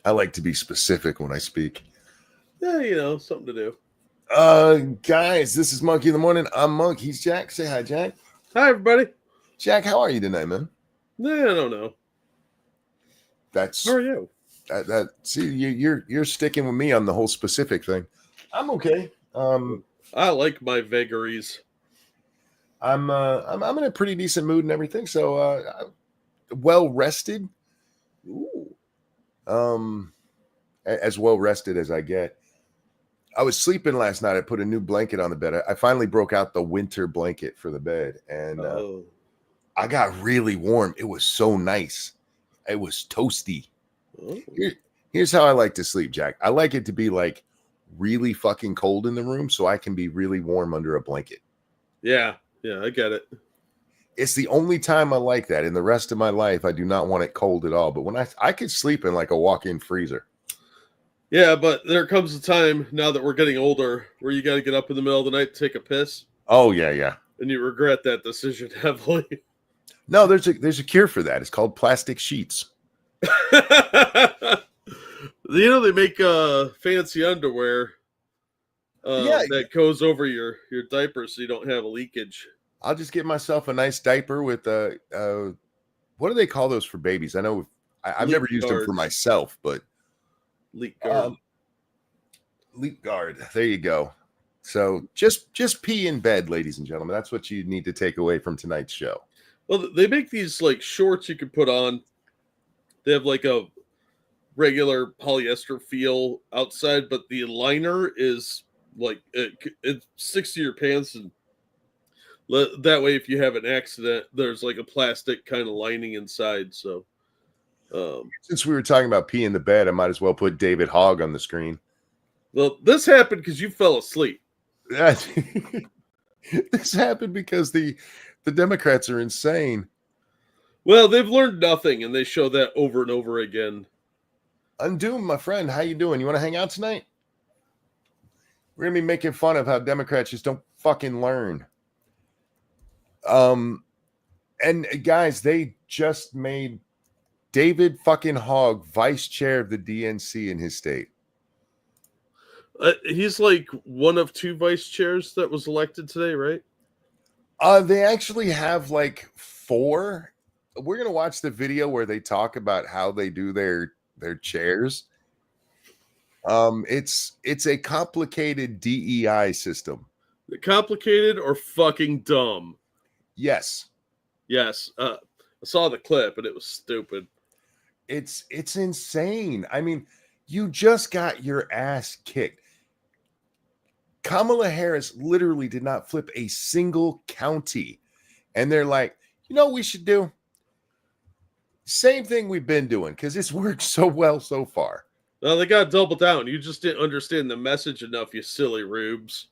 I like to be specific when I speak. Yeah, something to do. Guys, this is Monkey in the Morning. I'm Monk. He's Jack. Say hi, Jack. Hi, everybody. Jack, how are you tonight, man? I don't know. That's How are you? See, you're sticking with me on the whole specific thing. I'm okay. I like my vagaries. I'm in a pretty decent mood and everything. So well rested. Ooh. As well rested as I get. I was sleeping last night. I put a new blanket on the bed. I finally broke out the winter blanket for the bed, and I got really warm. It was so nice. It was toasty. Oh. Here's how I like to sleep, Jack. I like it to be like really fucking cold in the room so I can be really warm under a blanket. Yeah, I get it. It's the only time I like that. In the rest of my life, I do not want it cold at all. But when I could sleep in like a walk-in freezer. Yeah, but there comes a time now that we're getting older where you got to get up in the middle of the night to take a piss. Oh, yeah. And you regret that decision heavily. No, there's a cure for that. It's called plastic sheets. They make fancy underwear that goes over your diaper so you don't have a leakage. I'll just get myself a nice diaper with what do they call those for babies? I know I've never used them for myself, but Leak guard. Leak guard. There you go. So just pee in bed, ladies and gentlemen. That's what you need to take away from tonight's show. Well, they make these like shorts you can put on. They have like a regular polyester feel outside, but the liner is like it sticks to your pants, and that way, if you have an accident, there's like a plastic kind of lining inside. So, since we were talking about pee in the bed, I might as well put David Hogg on the screen. Well, this happened because you fell asleep. This happened because the Democrats are insane. Well, they've learned nothing, and they show that over and over again. Undoom, my friend, how you doing? You want to hang out tonight? We're gonna be making fun of how Democrats just don't fucking learn. And guys, they just made David fucking Hogg vice chair of the DNC in his state. He's like one of two vice chairs that was elected today, right? They actually have like 4. We're gonna watch the video where they talk about how they do their chairs. It's a complicated DEI system. Complicated or fucking dumb? Yes. I saw the clip and it was stupid. It's insane. I mean, you just got your ass kicked. Kamala Harris literally did not flip a single county. And they're like, you know what we should do? Same thing we've been doing because it's worked so well so far. Well, they got to double down. You just didn't understand the message enough, you silly rubes.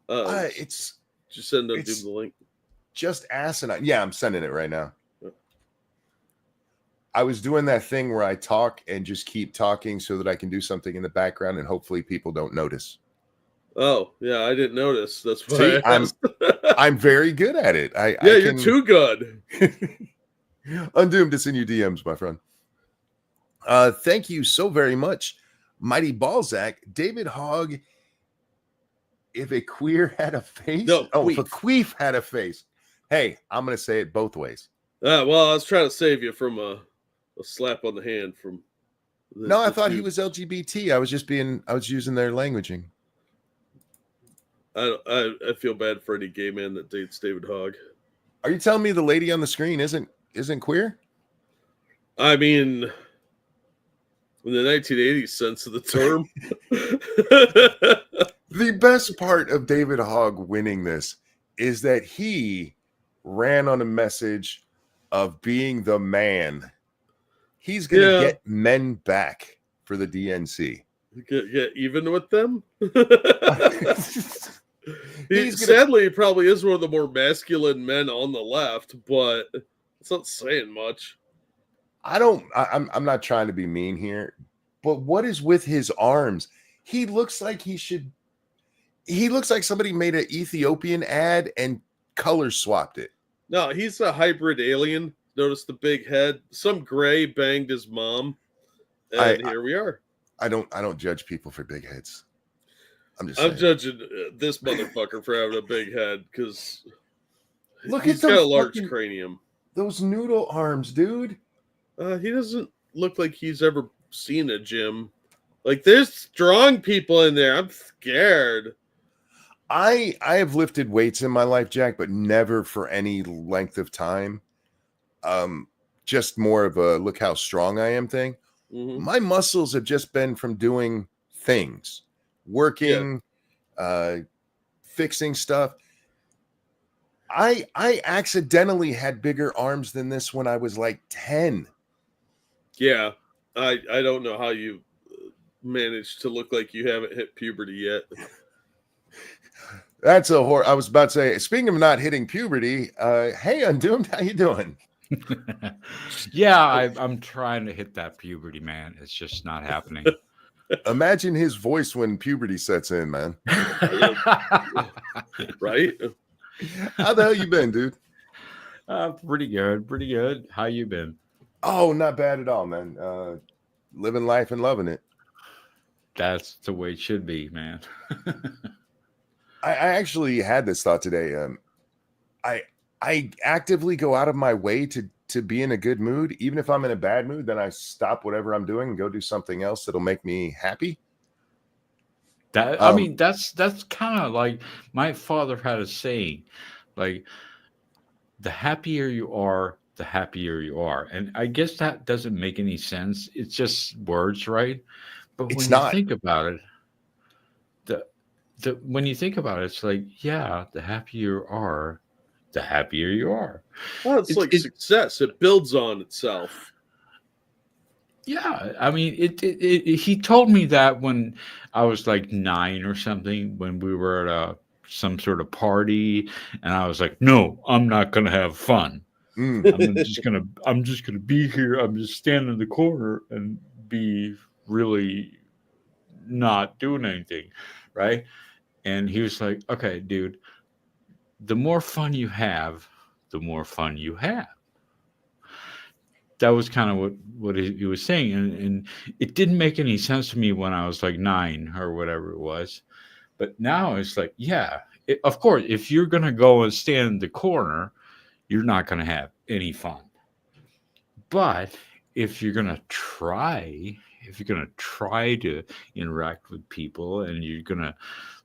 Just send them the link. Just asinine. Yeah, I'm sending it right now. I was doing that thing where I talk and just keep talking so that I can do something in the background and hopefully people don't notice. Oh, yeah, I didn't notice. That's why I'm very good at it. You're too good. Undoomed, it's in your DMs, my friend. Thank you so very much, Mighty Balzac. David Hogg, if a queer had a face. No, if a queef had a face. Hey, I'm going to say it both ways. Well, I was trying to save you from a slap on the hand from. No, I thought he was LGBT. I was using their languaging. I feel bad for any gay man that dates David Hogg. Are you telling me the lady on the screen isn't queer? I mean, in the 1980s sense of the term. The best part of David Hogg winning this is that he ran on a message of being the man. He's going to get men back for the DNC. Get even with them? Sadly, he probably is one of the more masculine men on the left, but it's not saying much. I'm not trying to be mean here, but what is with his arms? He looks like somebody made an Ethiopian ad and color swapped it. No, he's a hybrid alien. Notice the big head. Some gray banged his mom. And here we are. I don't judge people for big heads. I'm judging this motherfucker for having a big head because he's at got a large cranium. Those noodle arms, dude. He doesn't look like he's ever seen a gym. Like, there's strong people in there. I'm scared. I have lifted weights in my life, Jack, but never for any length of time. Just more of a look how strong I am thing. Mm-hmm. My muscles have just been from doing things, working, fixing stuff. I accidentally had bigger arms than this when I was like 10. Yeah, I don't know how you managed to look like you haven't hit puberty yet. That's a I was about to say, speaking of not hitting puberty, hey, Undoomed, how you doing? Yeah, I'm trying to hit that puberty, man. It's just not happening. Imagine his voice when puberty sets in, man. Right? How the hell you been, dude? Pretty good. How you been? Oh, not bad at all, man. Living life and loving it. That's the way it should be, man. I actually had this thought today. I actively go out of my way to be in a good mood. Even if I'm in a bad mood, then I stop whatever I'm doing and go do something else that'll make me happy. I mean, that's kind of like my father had a saying, like, the happier you are, the happier you are. And I guess that doesn't make any sense. It's just words, right? But when you think about it, when you think about it, it's like, yeah, the happier you are, the happier you are. Well, it's like success. It builds on itself. Yeah, I mean, he told me that when I was like 9 or something, when we were at some sort of party, and I was like, no, I'm not gonna have fun. I'm just gonna be here. I'm just standing in the corner and be really not doing anything, right? And he was like, okay, dude, the more fun you have, the more fun you have. That was kind of what he was saying. And it didn't make any sense to me when I was like 9 or whatever it was. But now it's like, yeah, of course, if you're going to go and stand in the corner, you're not going to have any fun. But if you're going to try to interact with people, and you're going to,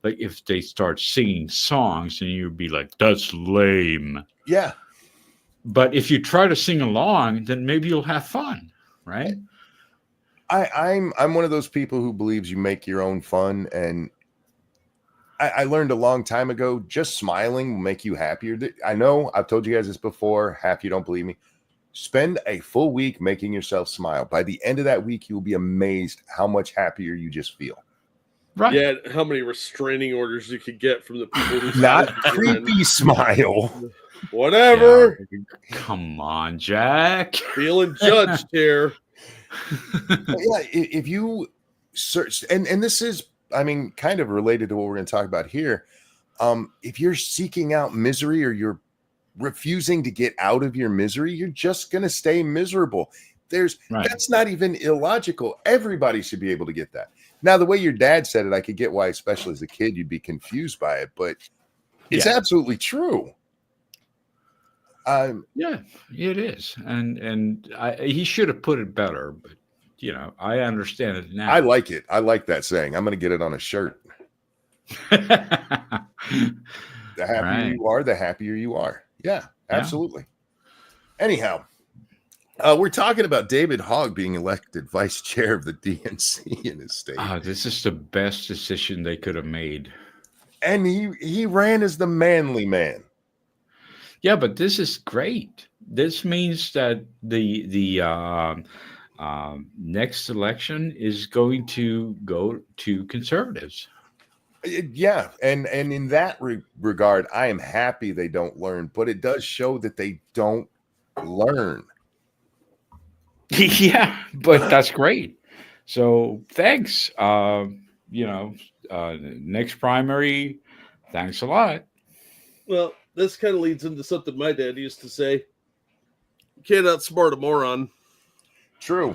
like, if they start singing songs and you'd be like, that's lame. Yeah. But if you try to sing along, then maybe you'll have fun, right? I'm one of those people who believes you make your own fun. And I learned a long time ago, just smiling will make you happier. I know I've told you guys this before. Half you don't believe me. Spend a full week making yourself smile. By the end of that week, you will be amazed how much happier you just feel. Right. Yeah, how many restraining orders you could get from the people who not creepy smile. Whatever. Yeah. Come on, Jack. Feeling judged here. Yeah, if you search, and this is, I mean, kind of related to what we're going to talk about here. If you're seeking out misery, or you're refusing to get out of your misery, you're just going to stay miserable. That's not even illogical. Everybody should be able to get that. Now, the way your dad said it, I could get why, especially as a kid, you'd be confused by it, but it's absolutely true. Yeah, it is. And he should have put it better, but I understand it now. I like it. I like that saying. I'm going to get it on a shirt. The happier you are, the happier you are. Yeah, absolutely. Yeah. Anyhow, we're talking about David Hogg being elected vice chair of the DNC in his state. This is the best decision they could have made. And he ran as the manly man. Yeah, but this is great. This means that the next election is going to go to conservatives. Yeah, and in that regard, I am happy they don't learn, but it does show that they don't learn. Yeah, but that's great. So thanks. Next primary, thanks a lot. Well, this kind of leads into something my dad used to say. You can't outsmart a moron. True.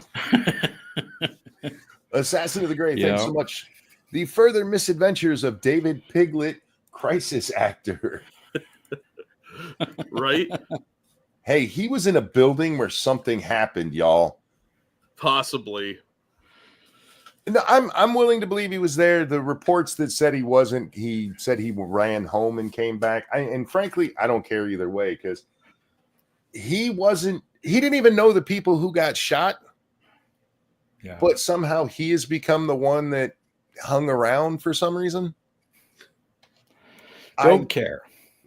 Assassin of the Gray. Yeah. Thanks so much. The further misadventures of David Piglet, crisis actor. Right? Hey, he was in a building where something happened, y'all. Possibly. No, I'm willing to believe he was there. The reports that said he wasn't, he said he ran home and came back. And frankly, I don't care either way because he didn't even know the people who got shot. Yeah. But somehow he has become the one that hung around for some reason. Don't care.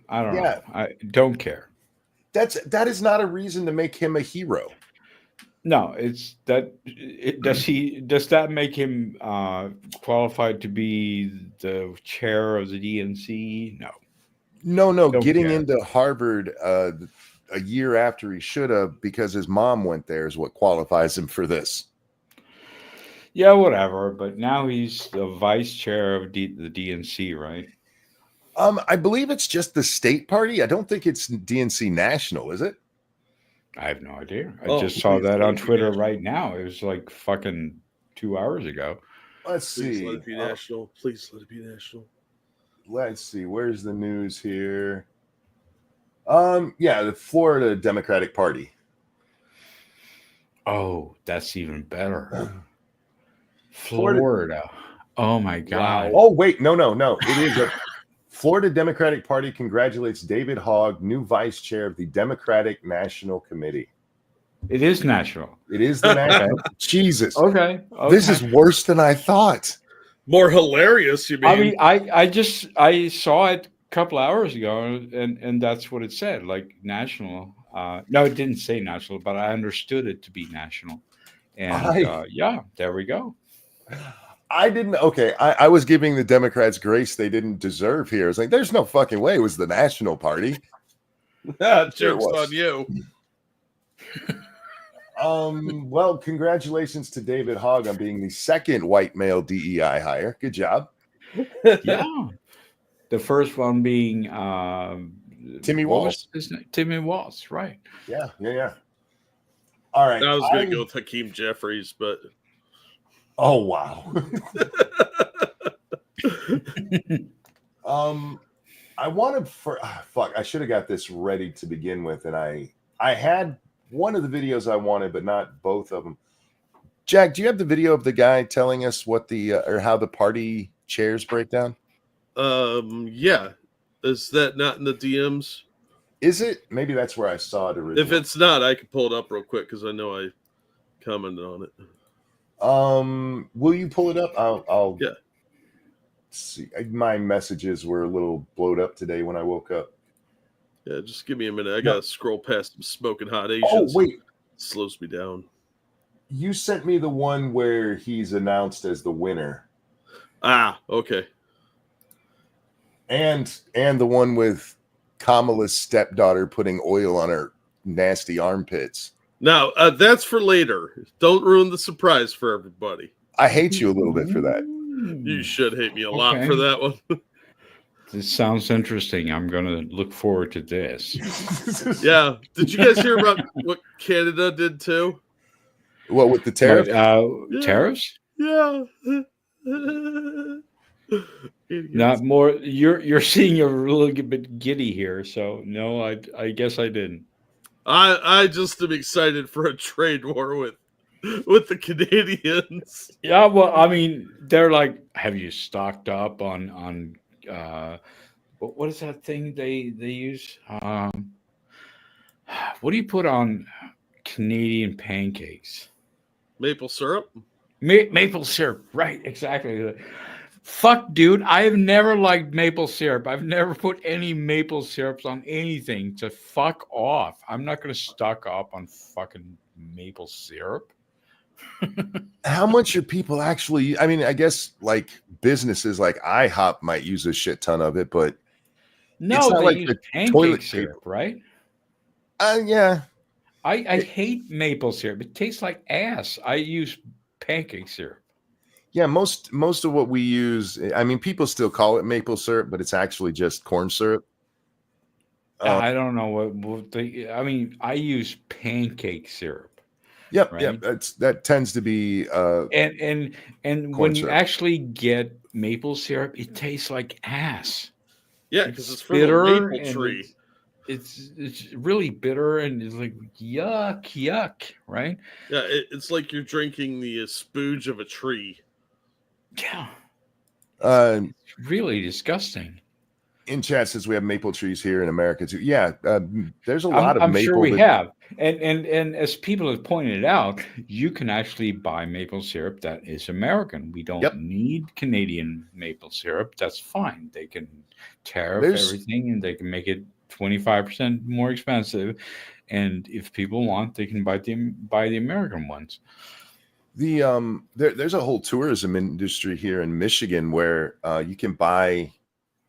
I don't know. I don't care. That is not a reason to make him a hero. No, it's that. Does that make him qualified to be the chair of the DNC? No. No. Don't Getting care. into Harvard a year after he should have because his mom went there is what qualifies him for this. Yeah, whatever. But now he's the vice chair of the DNC, right? I believe it's just the state party. I don't think it's DNC national, is it? I have no idea. I Oh, just saw please that let on it be Twitter national. right now. It was like fucking 2 hours ago. Let's Please see. let it be national. Please let it be national. Let's see. Where's the news here? Yeah, the Florida Democratic Party. Oh, that's even better. Florida- Florida. Oh my God. Oh, wait. No. It is a Florida Democratic Party congratulates David Hogg, new vice chair of the Democratic National Committee. It is national. It is the national. Jesus. Okay. This is worse than I thought. More hilarious, you mean? I mean, I saw it a couple hours ago, and that's what it said, like national. No, it didn't say national, but I understood it to be national. And yeah, there we go. I didn't. Okay, I was giving the Democrats grace they didn't deserve here. I was like, there's no fucking way it was the National Party. Joke's on you. Well, congratulations to David Hogg on being the second white male DEI hire. Good job. Yeah. The first one being Timmy what Walsh. was his name? Timmy Walsh, right? Yeah. All right. I was going to go with Hakeem Jeffries, but Oh wow. I wanted fuck. I should have got this ready to begin with, and I had one of the videos I wanted, but not both of them. Jack, do you have the video of the guy telling us what the or how the party chairs break down? yeah. Is that not in the DMs? Is it? Maybe that's where I saw it originally. If it's not, I can pull it up real quick because I know I commented on it. Will you pull it up? I'll Yeah. see. My messages were a little blowed up today when I woke up. Yeah, just give me a minute. I gotta scroll past some smoking hot Oh Asians. wait, Slows me down. you sent me the one where he's announced as the winner, Ah, okay. and the one with Kamala's stepdaughter putting oil on her nasty armpits. Now that's for later. Don't ruin the surprise for everybody. I hate you a little bit for that. You should hate me a lot Okay. for that one. This sounds interesting. I'm going to look forward to this. Yeah. Did you guys hear about what Canada did too? What with the tariff? Yeah. Tariffs? Yeah. Not more. You're seeing a little bit giddy here. So no, I guess I didn't. I just am excited for a trade war with the Canadians. Yeah, well, I mean, they're like, have you stocked up on what is that thing they use? What do you put on Canadian pancakes? Maple syrup? Maple syrup, right? Exactly. Fuck, dude, I have never liked maple syrup. I've never put any maple syrups on anything. To fuck off. I'm not going to stock up on fucking maple syrup. How much are people actually? I mean, I guess like businesses like IHOP might use a shit ton of it, but No, It's not they like use the pancake toilet syrup, right? yeah. I hate maple syrup. It tastes like ass. I use pancake syrup. Yeah, most of what we use, I mean, people still call it maple syrup, but it's actually just corn syrup. I don't know what they. I mean, I use pancake syrup. Yep, right? yep. That tends to be And corn when you syrup. actually get maple syrup, it tastes like ass. Yeah, because it's from a bitter maple and tree. it's really bitter and it's like yuck, right? Yeah, it's like you're drinking the spooge of a tree. Yeah, Uh, it's really disgusting. in chat says we have maple trees here in America too. Yeah, there's a lot of I'm sure maple we that have, and as people have pointed out, you can actually buy maple syrup that is American. We don't Yep. need Canadian maple syrup. That's fine. They can tariff There's- everything and they can make it 25% more expensive. And if people want, they can buy the American ones. there's a whole tourism industry here in Michigan where you can buy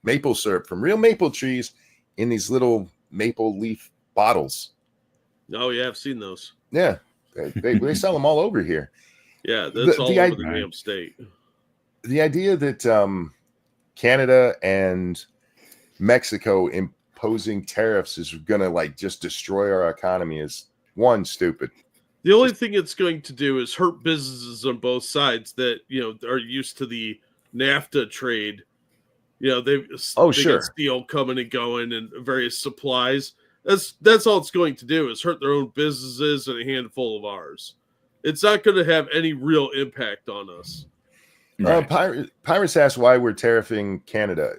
maple syrup from real maple trees in these little maple leaf bottles. Oh yeah, I've seen those. Yeah, they sell them all over here. Yeah, that's all over the Right. damn state. The idea that Canada and Mexico imposing tariffs is gonna like just destroy our economy is one, stupid. The only thing it's going to do is hurt businesses on both sides that are used to the NAFTA trade. They Sure. got steel coming and going and various supplies. That's all it's going to do is hurt their own businesses and a handful of ours. It's not going to have any real impact on us. Right. Pirates asked why we're tariffing Canada.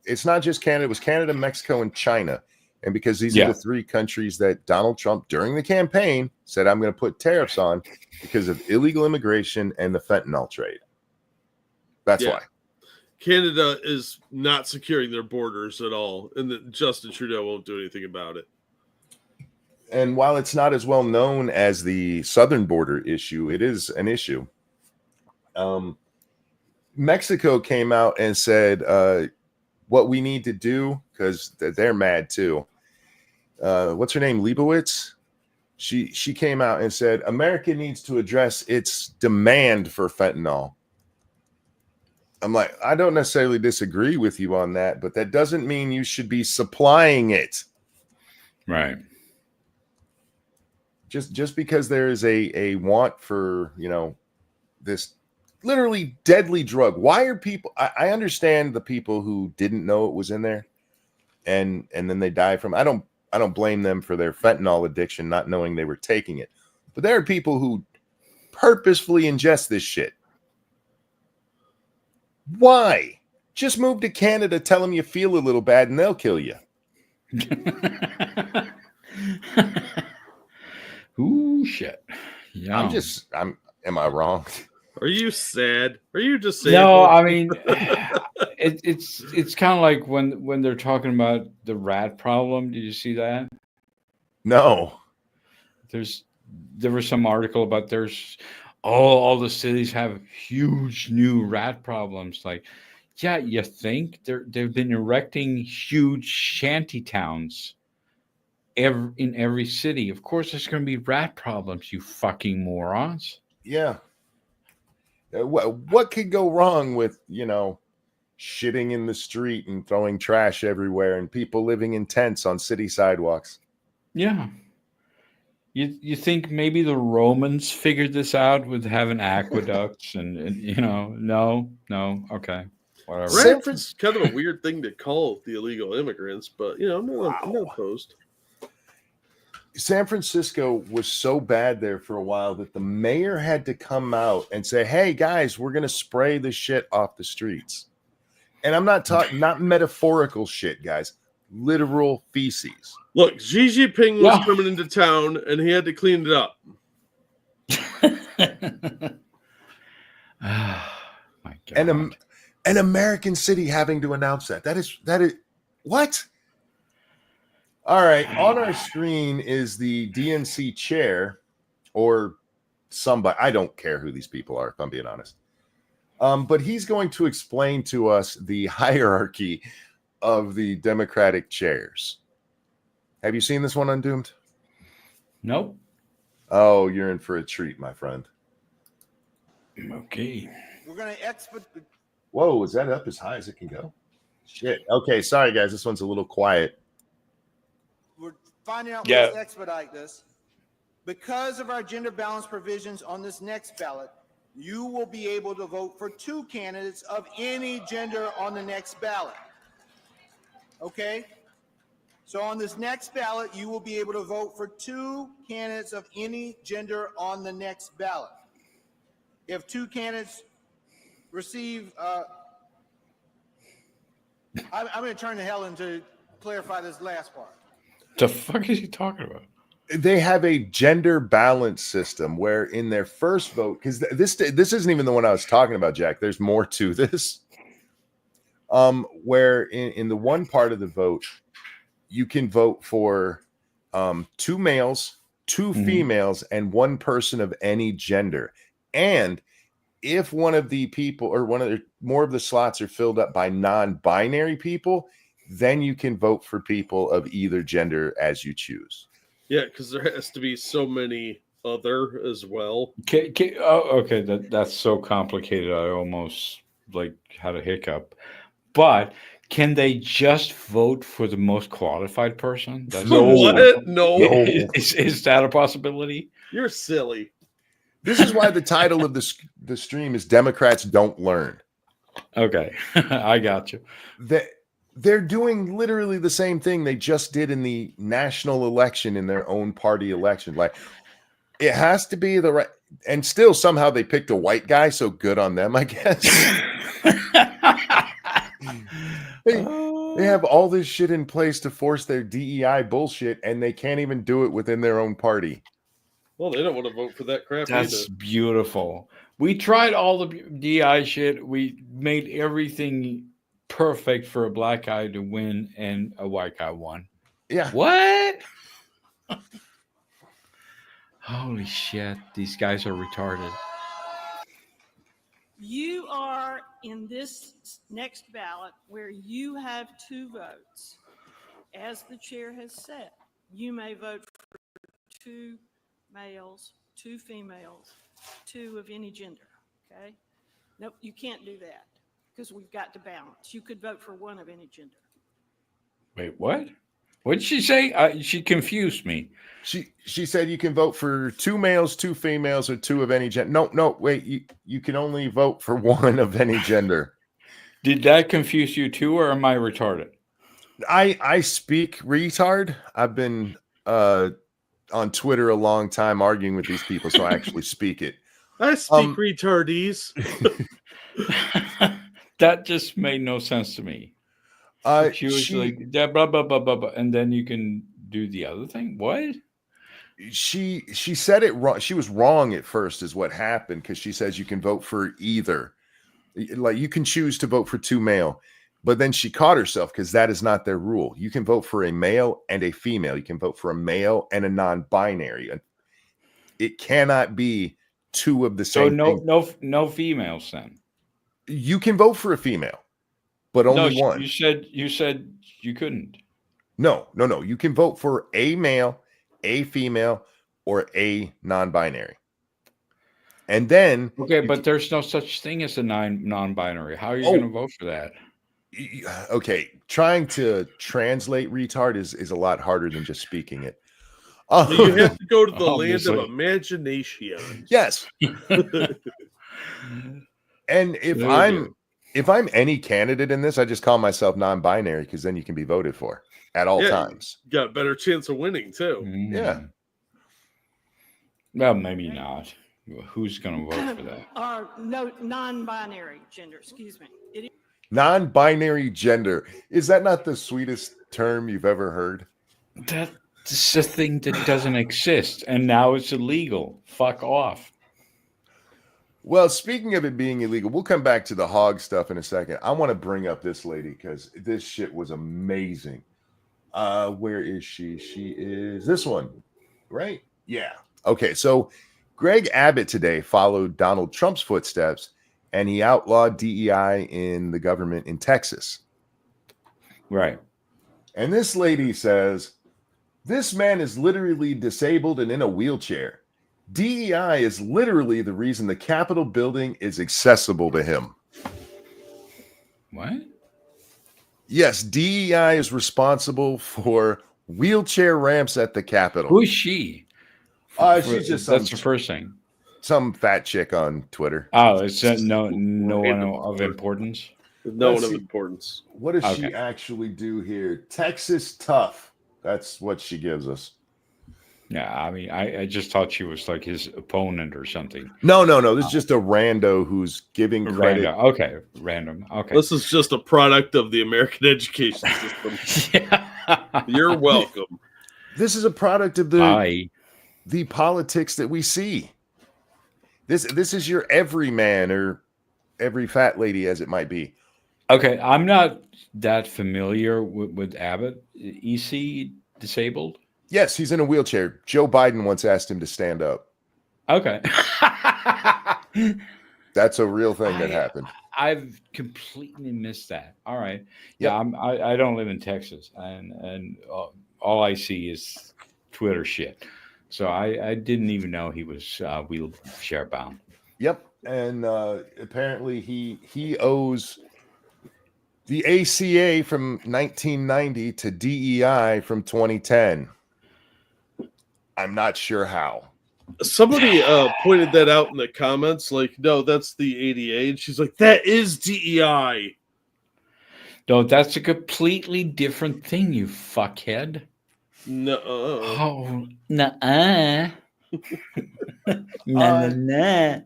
It's not just Canada; it was Canada, Mexico, and China. And because these are the three countries that Donald Trump, during the campaign, said, I'm going to put tariffs on because of illegal immigration and the fentanyl trade. That's why. Canada is not securing their borders at all, and Justin Trudeau won't do anything about it. And while it's not as well known as the southern border issue, it is an issue. Mexico came out and said what we need to do, because they're mad too. What's her name? Leibowitz? She came out and said America needs to address its demand for fentanyl. I'm like, I don't necessarily disagree with you on that, but that doesn't mean you should be supplying it. Right. Just because there is a want for, this literally deadly drug. Why are people? I understand the people who didn't know it was in there, and then they die from. I don't blame them for their fentanyl addiction, not knowing they were taking it. But there are people who purposefully ingest this shit. Why? Just move to Canada, tell them you feel a little bad, and they'll kill you. Ooh, shit. Yeah. Am I wrong? Are you sad? Are you just sad? No, I mean, it's kind of like when they're talking about the rat problem. Did you see that? No. There was some article about all the cities have huge new rat problems. Like, yeah, you think they've been erecting huge shanty towns in every city. Of course, there's going to be rat problems. You fucking morons. Yeah. What could go wrong with, shitting in the street and throwing trash everywhere and people living in tents on city sidewalks? Yeah. You think maybe the Romans figured this out with having aqueducts and no, okay, whatever. It's kind of a weird thing to call the illegal immigrants, but I'm not opposed. San Francisco was so bad there for a while that the mayor had to come out and say, hey guys, we're going to spray the shit off the streets. And I'm not talking, not metaphorical shit, guys, literal feces. Look, Xi Jinping was coming into town and he had to clean it up. My God. An American city having to announce that. That is what? All right, on our screen is the DNC chair or somebody. I don't care who these people are, if I'm being honest. But he's going to explain to us the hierarchy of the Democratic chairs. Have you seen this one, Undoomed? Nope. Oh, you're in for a treat, my friend. Okay. We're going to Whoa, is that up as high as it can go? Shit. Okay, sorry, guys. This one's a little quiet. We're finding out ways to expedite this. Because of our gender balance provisions on this next ballot, you will be able to vote for 2 candidates of any gender on the next ballot. Okay? So on this next ballot, you will be able to vote for 2 candidates of any gender on the next ballot. If 2 candidates receive, I'm going to turn to Helen to clarify this last part. The fuck is he talking about? They have a gender balance system where in their first vote, because this isn't even the one I was talking about, Jack. There's more to this. Where in the one part of the vote, you can vote for 2 males, 2 females, and 1 person of any gender. And if one of the people or more of the slots are filled up by non-binary people, then you can vote for people of either gender as you choose. Yeah, because there has to be so many other as well. Okay, that's so complicated. I almost had a hiccup. But can they just vote for the most qualified person? What? No. Is that a possibility? You're silly. This is why the title of the stream is Democrats Don't Learn. Okay, I got you. They're doing literally the same thing they just did in the national election in their own party election. Like, it has to be the right, and still somehow they picked a white guy, so good on them, I guess. They have all this shit in place to force their DEI bullshit, and they can't even do it within their own party. Well, they don't want to vote for that crap That's either. beautiful. We tried all the DEI shit. We made everything perfect for a black guy to win, and a white guy won. Yeah. What? Holy shit. These guys are retarded. You are in this next ballot where you have 2 votes. As the chair has said, you may vote for 2 males, 2 females, 2 of any gender. Okay? Nope, you can't do that because we've got to balance. You could vote for 1 of any gender. Wait, what? What did she say? She confused me. She said you can vote for 2 males, 2 females, or 2 of any gender. No, wait. You can only vote for 1 of any gender. Did that confuse you too, or am I retarded? I speak retard. I've been on Twitter a long time arguing with these people, so I actually speak it. I speak retardees. That just made no sense to me. She was like, blah, blah, blah, blah, blah, and then you can do the other thing. What? She said it wrong. She was wrong at first is what happened, because she says you can vote for either. Like, you can choose to vote for 2 male, but then she caught herself because that is not their rule. You can vote for a male and a female. You can vote for a male and a non-binary. It cannot be 2 of the same thing. No females then. You can vote for a female, but only 1. You said you couldn't. No. You can vote for a male, a female, or a non-binary. And then but there's no such thing as a non-binary. How are you going to vote for that? Okay, trying to translate retard is a lot harder than just speaking it. You have to go to the Obviously. land of imagination. Yes. And if I'm any candidate in this, I just call myself non-binary, because then you can be voted for at all times. Got a better chance of winning too. Yeah. Well, maybe not. Who's going to vote for that? Or no, non-binary gender, excuse me. Non-binary gender. Is that not the sweetest term you've ever heard? That's a thing that doesn't exist, and now it's illegal. Fuck off. Well, speaking of it being illegal, we'll come back to the hog stuff in a second. I want to bring up this lady because this shit was amazing. Where is she? She is this one, right? Yeah. Okay, so Greg Abbott today followed Donald Trump's footsteps, and he outlawed DEI in the government in Texas. Right. And this lady says, this man is literally disabled and in a wheelchair. DEI is literally the reason the Capitol building is accessible to him. What? Yes, DEI is responsible for wheelchair ramps at the Capitol. Who is she? She's just That's the first thing. some fat chick on Twitter. Oh, it's no one Random of importance. No Let's one of see. importance. What does she Okay. actually do here? Texas tough. That's what she gives us. Yeah, I mean, I just thought she was like his opponent or something. No. This is just a rando who's giving credit. Random. Okay, random. Okay. This is just a product of the American education system. Yeah. You're welcome. This is a product of Bye. the politics that we see. This is your everyman or every fat lady, as it might be. Okay, I'm not that familiar with Abbott. Is he disabled? Yes, he's in a wheelchair. Joe Biden once asked him to stand up. Okay. That's a real thing that happened. I've completely missed that. All right. Yep. Yeah, I don't live in Texas, and all I see is Twitter shit. So I didn't even know he was wheelchair bound. Yep, and apparently he owes the ACA from 1990 to DEI from 2010. I'm not sure how. Somebody pointed that out in the comments. Like, no, that's the ADA. And she's like, that is DEI. No, that's a completely different thing, you fuckhead. No. Oh, nuh-uh. Nah.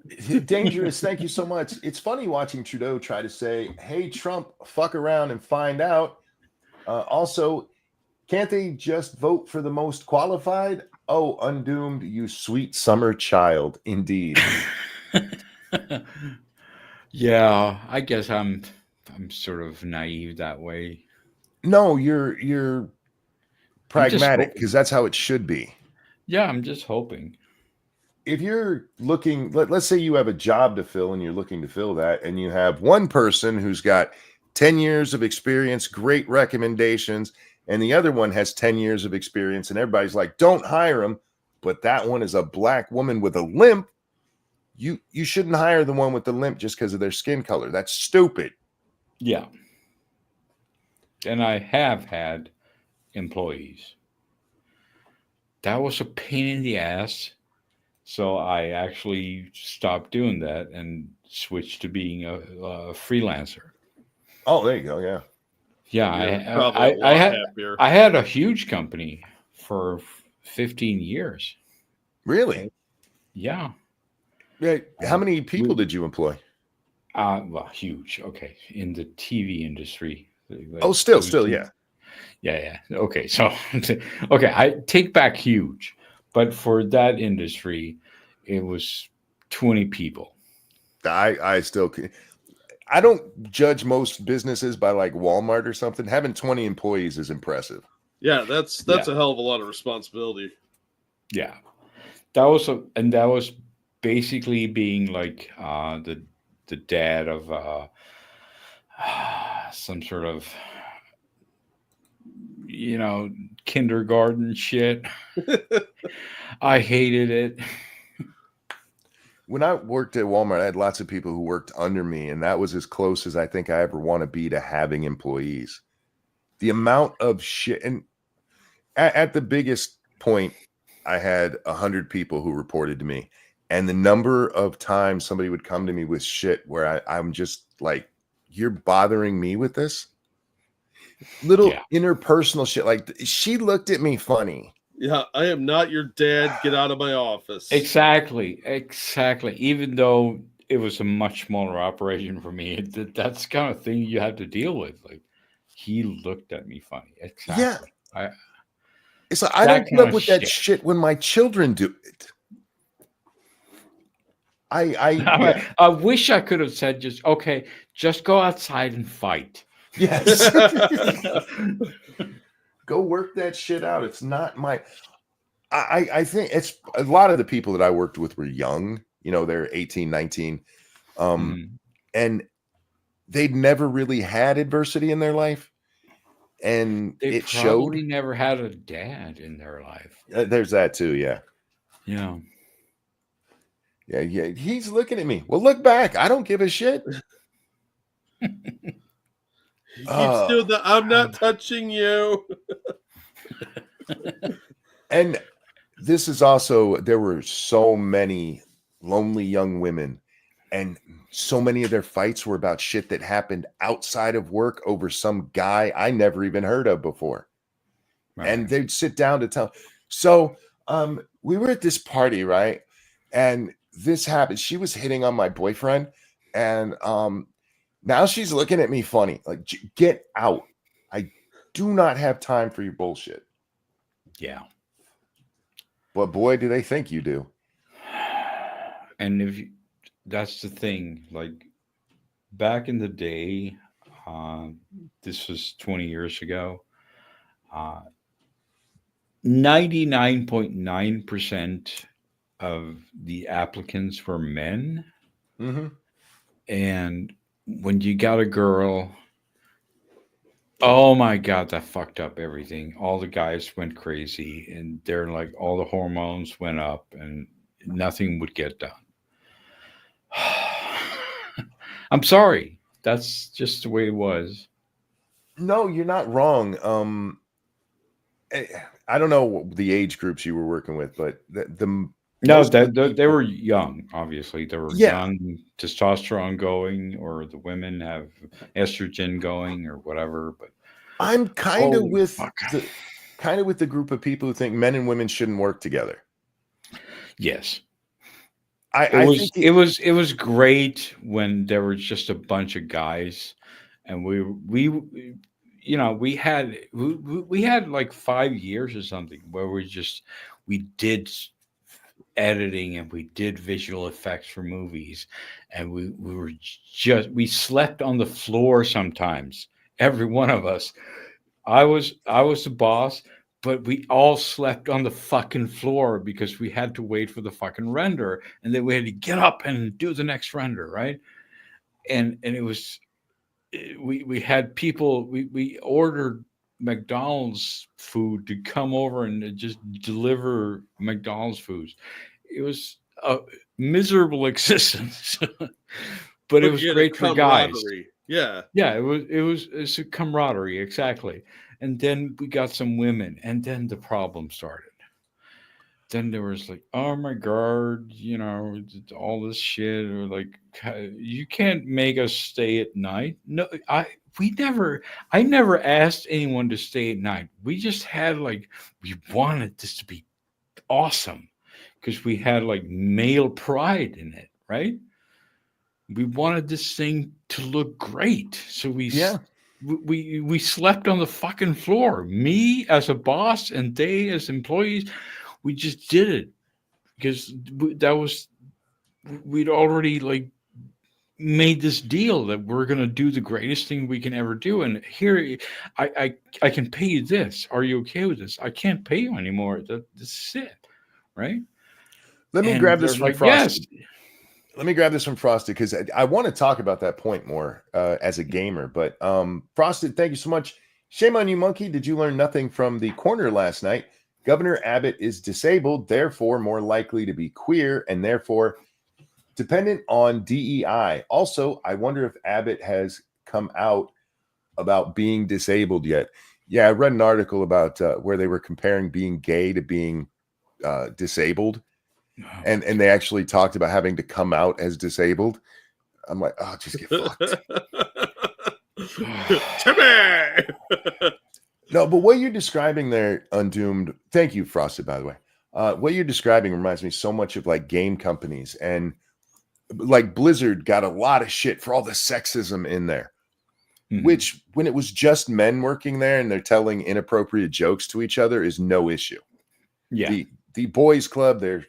Dangerous, thank you so much. It's funny watching Trudeau try to say, hey, Trump, fuck around and find out. Also, can't they just vote for the most qualified? Oh, undoomed, you sweet summer child. Indeed. Yeah, I guess I'm sort of naive that way. No, you're pragmatic hoping. because that's how it should be. Yeah, I'm just hoping. If you're looking, let's say you have a job to fill and you're looking to fill that, and you have one person who's got 10 years of experience, great recommendations, and the other one has 10 years of experience, and everybody's like, don't hire him, but that one is a black woman with a limp, you shouldn't hire the one with the limp just because of their skin color. That's stupid. Yeah. And I have had employees. That was a pain in the ass. So I actually stopped doing that and switched to being a freelancer. Oh, there you go. Yeah. Yeah, Probably a lot happier. I had a huge company for 15 years. Really? Yeah. Yeah. How many people did you employ? Well, huge. Okay. In the TV industry. Oh, still, yeah. Yeah. Okay. So, okay. I take back huge, but for that industry, it was 20 people. I still, I don't judge most businesses by like Walmart or something. Having 20 employees is impressive. Yeah, that's a hell of a lot of responsibility. Yeah. That was basically being like the dad of some sort of kindergarten shit. I hated it. When I worked at Walmart, I had lots of people who worked under me, and that was as close as I think I ever want to be to having employees. The amount of shit, and at the biggest point, I had 100 people who reported to me, and the number of times somebody would come to me with shit where I'm just like, you're bothering me with this? Little interpersonal shit. Like, she looked at me funny. Yeah, I am not your dad. Get out of my office. Exactly. Even though it was a much smaller operation for me, that's the kind of thing you have to deal with. Like, he looked at me funny. Exactly. Yeah. It's like, I don't put up with that shit when my children do it. I wish I could have said just go outside and fight. Yes. Go work that shit out. It's not my. I think it's a lot of the people that I worked with were young. They're 18, 19. And they'd never really had adversity in their life. And They showed. Never had a dad in their life. There's that too. Yeah. Yeah. Yeah. He's looking at me. Well, look back. I don't give a shit. He keeps doing the I'm not touching you. And this is also, there were so many lonely young women, and so many of their fights were about shit that happened outside of work over some guy I never even heard of before. And they'd sit down to tell. So we were at this party, right? And this happened. She was hitting on my boyfriend, and now she's looking at me funny. Like, get out. I do not have time for your bullshit. Yeah. But boy, do they think you do. And that's the thing, like back in the day, this was 20 years ago, 99.9% of the applicants were men. Mm-hmm. And when you got a girl, oh my God, that fucked up everything. All the guys went crazy, and they're like, all the hormones went up and nothing would get done. I'm sorry. That's just the way it was. No, you're not wrong. I don't know the age groups you were working with, but They were young. Obviously, they were young, testosterone going, or the women have estrogen going, or whatever. But I'm kind of with the group of people who think men and women shouldn't work together. Yes. It was great when there was just a bunch of guys, and we had like 5 years or something where we did editing and we did visual effects for movies, and we slept on the floor sometimes, every one of us. I was the boss, but we all slept on the fucking floor because we had to wait for the fucking render, and then we had to get up and do the next render, right? And it was, we had people, we ordered McDonald's food to come over and just deliver McDonald's foods. It was a miserable existence, but it was great for guys. Yeah, it's a camaraderie, exactly. And then we got some women, and then the problem started. Then there was like, oh my God, all this shit, or like, you can't make us stay at night. No, I never asked anyone to stay at night. We just had we wanted this to be awesome because we had like male pride in it, right? We wanted this thing to look great. So we slept on the fucking floor. Me as a boss and they as employees, we just did it because we'd already made this deal that we're going to do the greatest thing we can ever do. And here I can pay you this. Are you okay with this? I can't pay you anymore. This is it. Right. Let me grab this from Frosty. Yes. Let me grab this from Frosted because I want to talk about that point more as a gamer. But Frosted, thank you so much. Shame on you, Monkey. Did you learn nothing from the corner last night? Governor Abbott is disabled, therefore more likely to be queer, and therefore dependent on DEI. Also, I wonder if Abbott has come out about being disabled yet. Yeah, I read an article about where they were comparing being gay to being disabled. And they actually talked about having to come out as disabled. I'm like, oh, just get fucked. Timmy! No, but what you're describing there, Undoomed, thank you, Frosted, by the way. What you're describing reminds me so much of like game companies, and like Blizzard got a lot of shit for all the sexism in there, which when it was just men working there and they're telling inappropriate jokes to each other is no issue. Yeah. The boys club, they're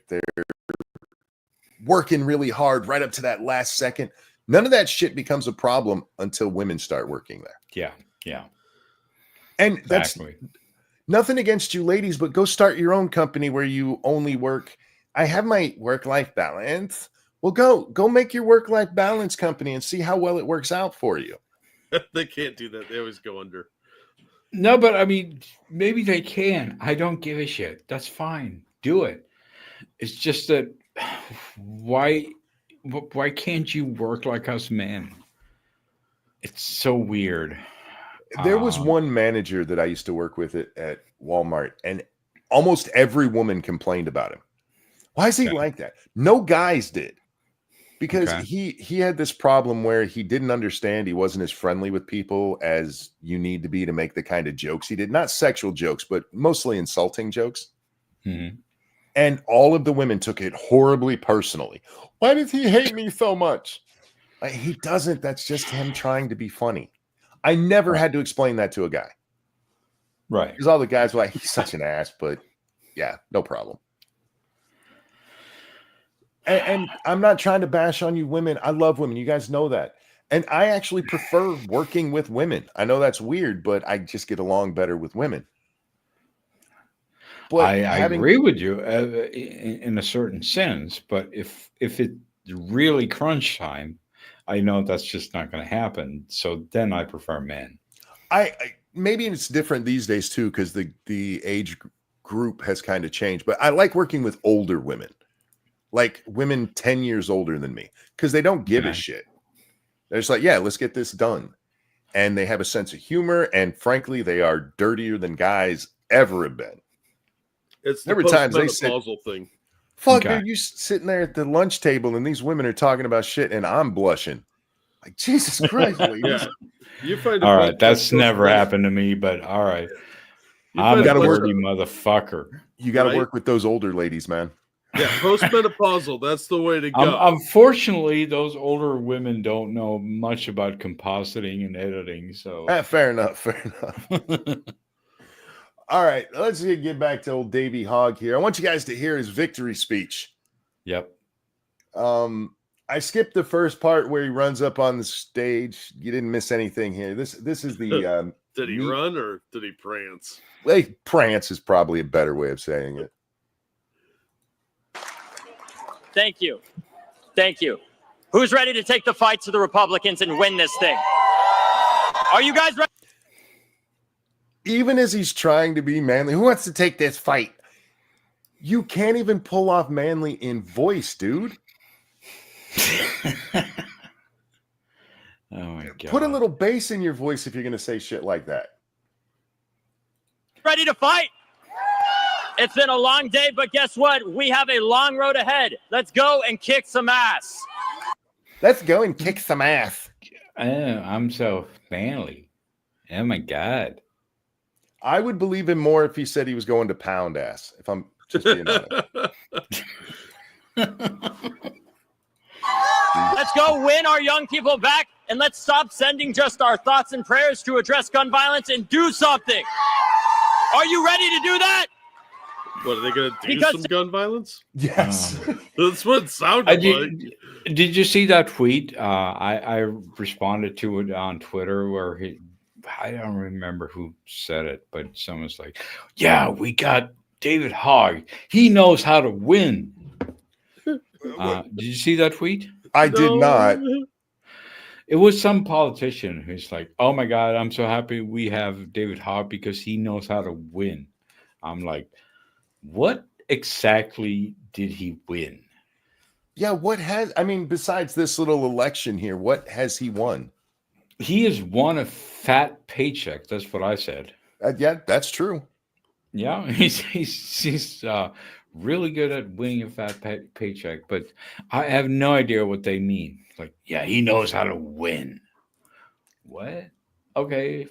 working really hard right up to that last second. None of that shit becomes a problem until women start working there. Yeah. And exactly. That's nothing against you ladies, but go start your own company where you only work. I have my work-life balance. Well, go make your work-life balance company and see how well it works out for you. They can't do that. They always go under. No, but I mean, maybe they can. I don't give a shit. That's fine. Do it. It's just that why can't you work like us men? It's so weird. There was one manager that I used to work with at Walmart, and almost every woman complained about him. Why is he like that? No guys did. Because he had this problem where he didn't understand he wasn't as friendly with people as you need to be to make the kind of jokes he did. Not sexual jokes, but mostly insulting jokes. Mm-hmm. And all of the women took it horribly personally. Why does he hate me so much? Like, he doesn't. That's just him trying to be funny. I never had to explain that to a guy. Right. Because all the guys were like, he's such an ass, but yeah, no problem. And I'm not trying to bash on you women. I love women. You guys know that. And I actually prefer working with women. I know that's weird, but I just get along better with women. But I agree with you in a certain sense. But if it's really crunch time, I know that's just not going to happen. So then I prefer men. I maybe it's different these days too, because the age group has kind of changed. But I like working with older women. Like women 10 years older than me, because they don't give a shit. They're just like, yeah, let's get this done. And they have a sense of humor. And frankly, they are dirtier than guys ever have been. It's there the were times they said, thing. fuck, dude, you sitting there at the lunch table and these women are talking about shit and I'm blushing. Like, Jesus Christ. Yeah. You find all right, that's never happened to me, but all right. I'm a dirty motherfucker. You got to work with those older ladies, man. Yeah, postmenopausal. That's the way to go. Unfortunately, those older women don't know much about compositing and editing. So fair enough. Fair enough. All right, let's get back to old Davey Hogg here. I want you guys to hear his victory speech. Yep. I skipped the first part where he runs up on the stage. You didn't miss anything here. This is the did he run or did he prance? Well, prance is probably a better way of saying it. Thank you. Thank you. Who's ready to take the fight to the Republicans and win this thing? Are you guys ready? Even as he's trying to be manly, who wants to take this fight? You can't even pull off manly in voice, dude. Oh my God. Put a little bass in your voice if you're going to say shit like that. Ready to fight? It's been a long day, but guess what? We have a long road ahead. Let's go and kick some ass. Let's go and kick some ass. Oh, I'm so manly. Oh my God. I would believe him more if he said he was going to pound ass, if I'm just being honest. Let's go win our young people back, and let's stop sending just our thoughts and prayers to address gun violence and do something. Are you ready to do that? What, are they going to do some gun violence? Yes. That's what it sounded like. Did you see that tweet? I responded to it on Twitter where I don't remember who said it, but someone's like, yeah, we got David Hogg. He knows how to win. Did you see that tweet? I did not. It was some politician who's like, oh my God, I'm so happy we have David Hogg because he knows how to win. I'm like, what exactly did he win? Yeah, besides this little election here, what has he won? He has won a fat paycheck. That's what I said. Yeah, that's true. Yeah, he's really good at winning a fat paycheck, but I have no idea what they mean. Like, yeah, he knows how to win. What? Okay,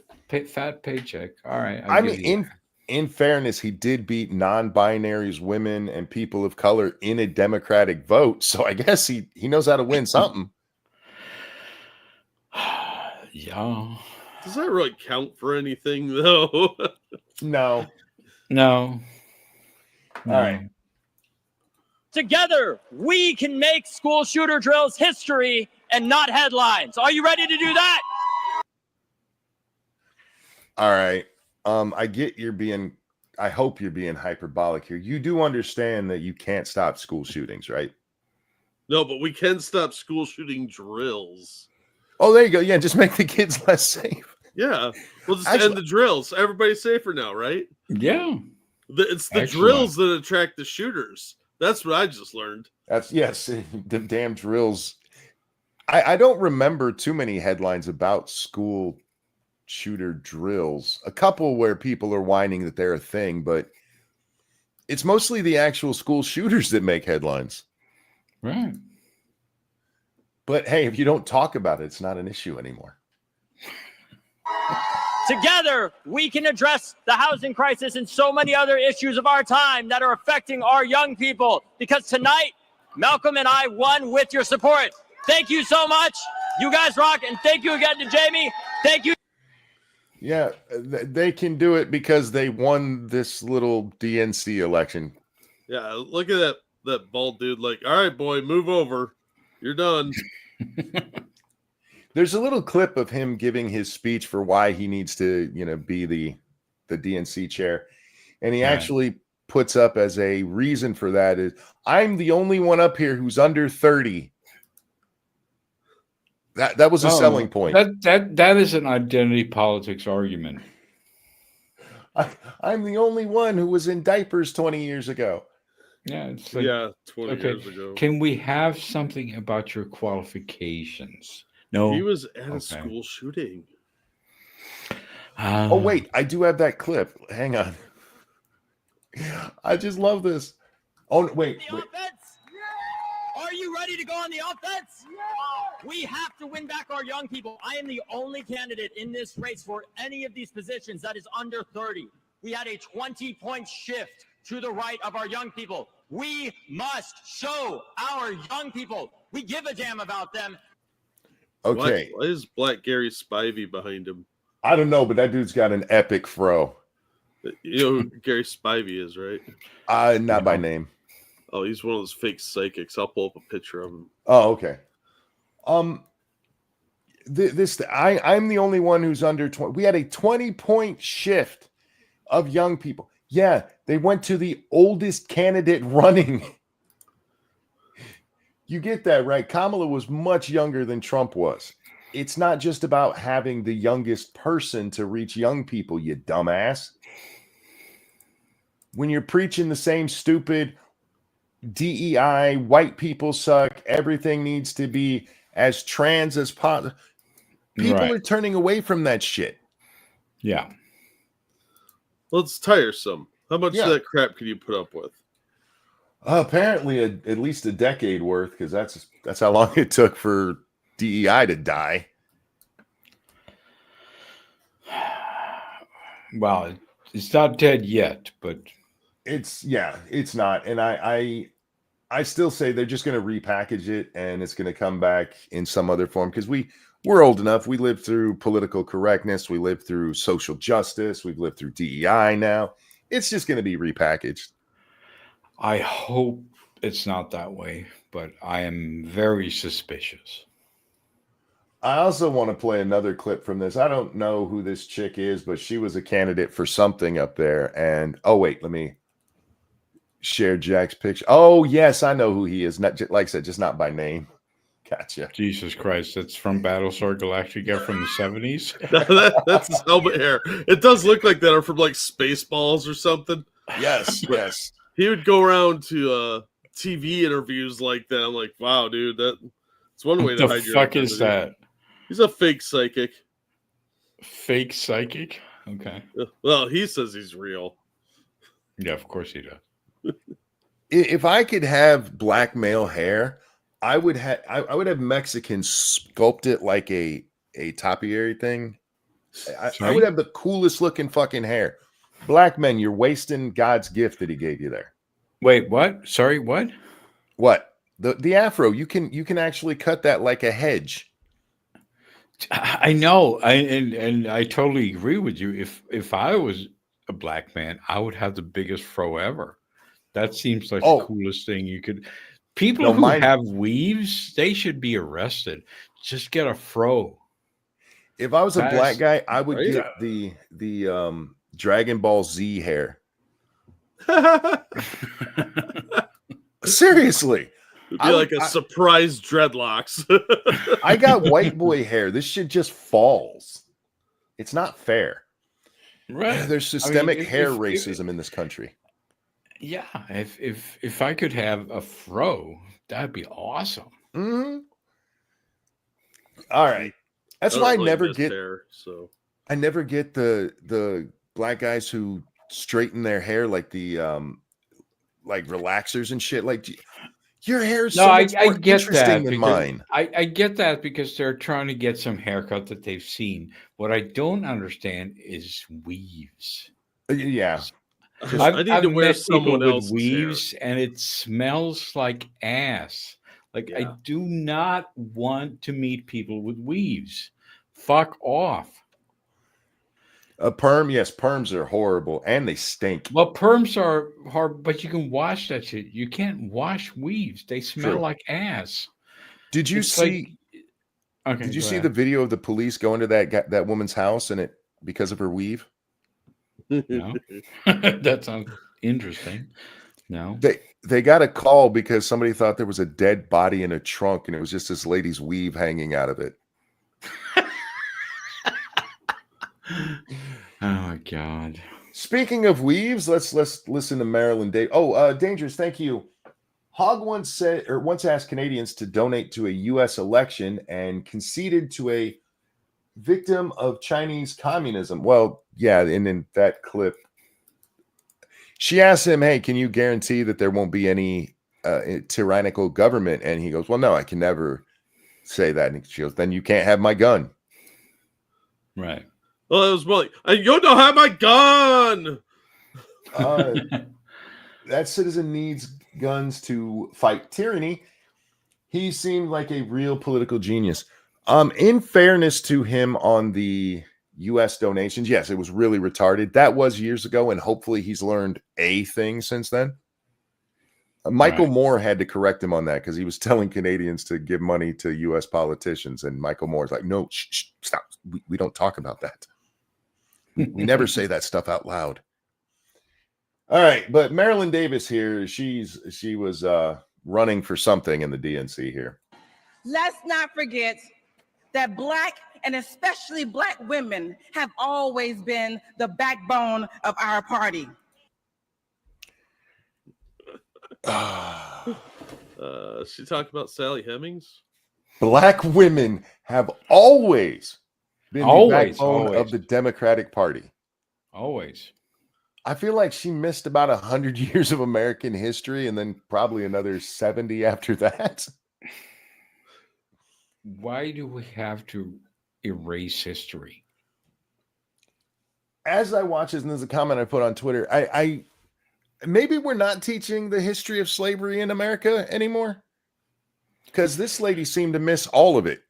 fat paycheck. All right. I mean, in fairness, he did beat non-binaries, women, and people of color in a Democratic vote. So I guess he knows how to win something. Yeah. Does that really count for anything, though? No. All right. Together, we can make school shooter drills history and not headlines. Are you ready to do that? All right. I hope you're being hyperbolic here. You do understand that you can't stop school shootings, right? No, but we can stop school shooting drills. Oh, there you go. Yeah, just make the kids less safe. Yeah. We'll just end the drills. Everybody's safer now, right? Yeah. It's the drills that attract the shooters. That's what I just learned. Yes, the damn drills. I don't remember too many headlines about school shooter drills. A couple where people are whining that they're a thing, but It's mostly the actual school shooters that make headlines. Right. But hey, if you don't talk about it, it's not an issue anymore. Together, we can address the housing crisis and so many other issues of our time that are affecting our young people. Because tonight, Malcolm and I won with your support. Thank you so much. You guys rock. And thank you again to Jamie. Thank you. Yeah, they can do it because they won this little DNC election. Yeah, look at that bald dude. Like, all right, boy, move over. You're done. There's a little clip of him giving his speech for why he needs to, be the DNC chair. And he actually puts up as a reason for that is, I'm the only one up here who's under 30. That was a selling point. That is an identity politics argument. I'm the only one who was in diapers 20 years ago. Yeah, it's like, 20 years ago. Can we have something about your qualifications? No. He was at a school shooting. Oh, wait. I do have that clip. Hang on. I just love this. Oh, wait. The offense? Are you ready to go on the offense? We have to win back our young people. I am the only candidate in this race for any of these positions that is under 30. We had a 20-point shift to the right of our young people. We must show our young people we give a damn about them. Okay. Why is Black Gary Spivey behind him? I don't know, but that dude's got an epic fro. You know who Gary Spivey is, right? Not by name. Oh, he's one of those fake psychics. I'll pull up a picture of him. Oh, okay. I'm the only one who's under 20. We had a 20-point shift of young people. Yeah, they went to the oldest candidate running. You get that, right? Kamala was much younger than Trump was. It's not just about having the youngest person to reach young people, you dumbass. When you're preaching the same stupid DEI, white people suck, everything needs to be as trans as possible. People are turning away from that shit. Yeah. Well, it's tiresome. How much of that crap can you put up with? Apparently, at least a decade worth, because that's how long it took for DEI to die. Well, it's not dead yet, but it's not. And I still say they're just going to repackage it, and it's going to come back in some other form, because we're old enough. We lived through political correctness. We lived through social justice. We've lived through DEI now. It's just going to be repackaged. I hope it's not that way, but I am very suspicious. I also want to play another clip from this. I don't know who this chick is, but she was a candidate for something up there. And wait, let me share Jack's picture. Oh, yes, I know who he is. Not like I said, just not by name. Gotcha. Jesus Christ, that's from Battlestar Galactica from the 70s. That's his helmet hair. It does look like that, or from like Spaceballs or something. Yes, yes. He would go around to TV interviews like that. I'm like, wow, dude, that's one way to hide your identity. The fuck is that? He's a fake psychic. Fake psychic? Okay. Well, he says he's real. Yeah, of course he does. If I could have black male hair, I would have Mexicans sculpt it like a topiary thing. I would have the coolest looking fucking hair. Black men, you're wasting God's gift that he gave you there. Wait, what? Sorry, what? What? The afro, you can actually cut that like a hedge. I know. And I totally agree with you. If I was a black man, I would have the biggest fro ever. That seems like the coolest thing you could. People who have weaves, they should be arrested. Just get a fro. If I was a black guy, I would get the Dragon Ball Z hair. Seriously. It'd be like a surprise dreadlocks. I got white boy hair. This shit just falls. It's not fair. Right. There's systemic hair racism in this country. Yeah. If I could have a fro, that'd be awesome. Mm-hmm. All right. That's why I never get hair, I never get the black guys who straighten their hair like the like relaxers and shit. Like your hair is No, so I much more get interesting that than because mine. I get that because they're trying to get some haircut that they've seen. What I don't understand is weaves. Yeah. I need to wear met people someone with else's weaves, and it smells like ass. Like I Yeah. do not want to meet people with weaves. Fuck off. A perm, yes, perms are horrible and they stink. Well, perms are hard, but you can wash that shit. You can't wash weaves. They smell True. like ass. Did you It's see? Okay, Did you go see ahead. the video of the police going to that woman's house and it because of her weave? No, that sounds interesting. No, They got a call because somebody thought there was a dead body in a trunk and it was just this lady's weave hanging out of it. oh my god. Speaking of weaves, let's listen to Marilyn Day. Oh, Dangerous, thank you. Hogg once asked Canadians to donate to a U.S. election and conceded to a victim of Chinese communism. Well, yeah, and in that clip, she asked him, "Hey, can you guarantee that there won't be any tyrannical government?" And he goes, "Well, no, I can never say that." And she goes, "Then you can't have my gun." Right. Well, it was more like, you don't have my gun. That citizen needs guns to fight tyranny. He seemed like a real political genius. In fairness to him on the U.S. donations, yes, it was really retarded. That was years ago, and hopefully he's learned a thing since then. Michael Right. Moore had to correct him on that because he was telling Canadians to give money to U.S. politicians, and Michael Moore's like, "No, stop. We don't talk about that. We never say that stuff out loud." All right, but Marilyn Davis here, she was running for something in the DNC here. Let's not forget that Black and especially Black women have always been the backbone of our party. She talked about Sally Hemings. Black women have always been the backbone always. of the Democratic Party. Always. I feel like she missed about 100 years of American history and then probably another 70 after that. Why do we have to erase history? As I watch this, and there's a comment I put on Twitter, I maybe we're not teaching the history of slavery in America anymore because this lady seemed to miss all of it.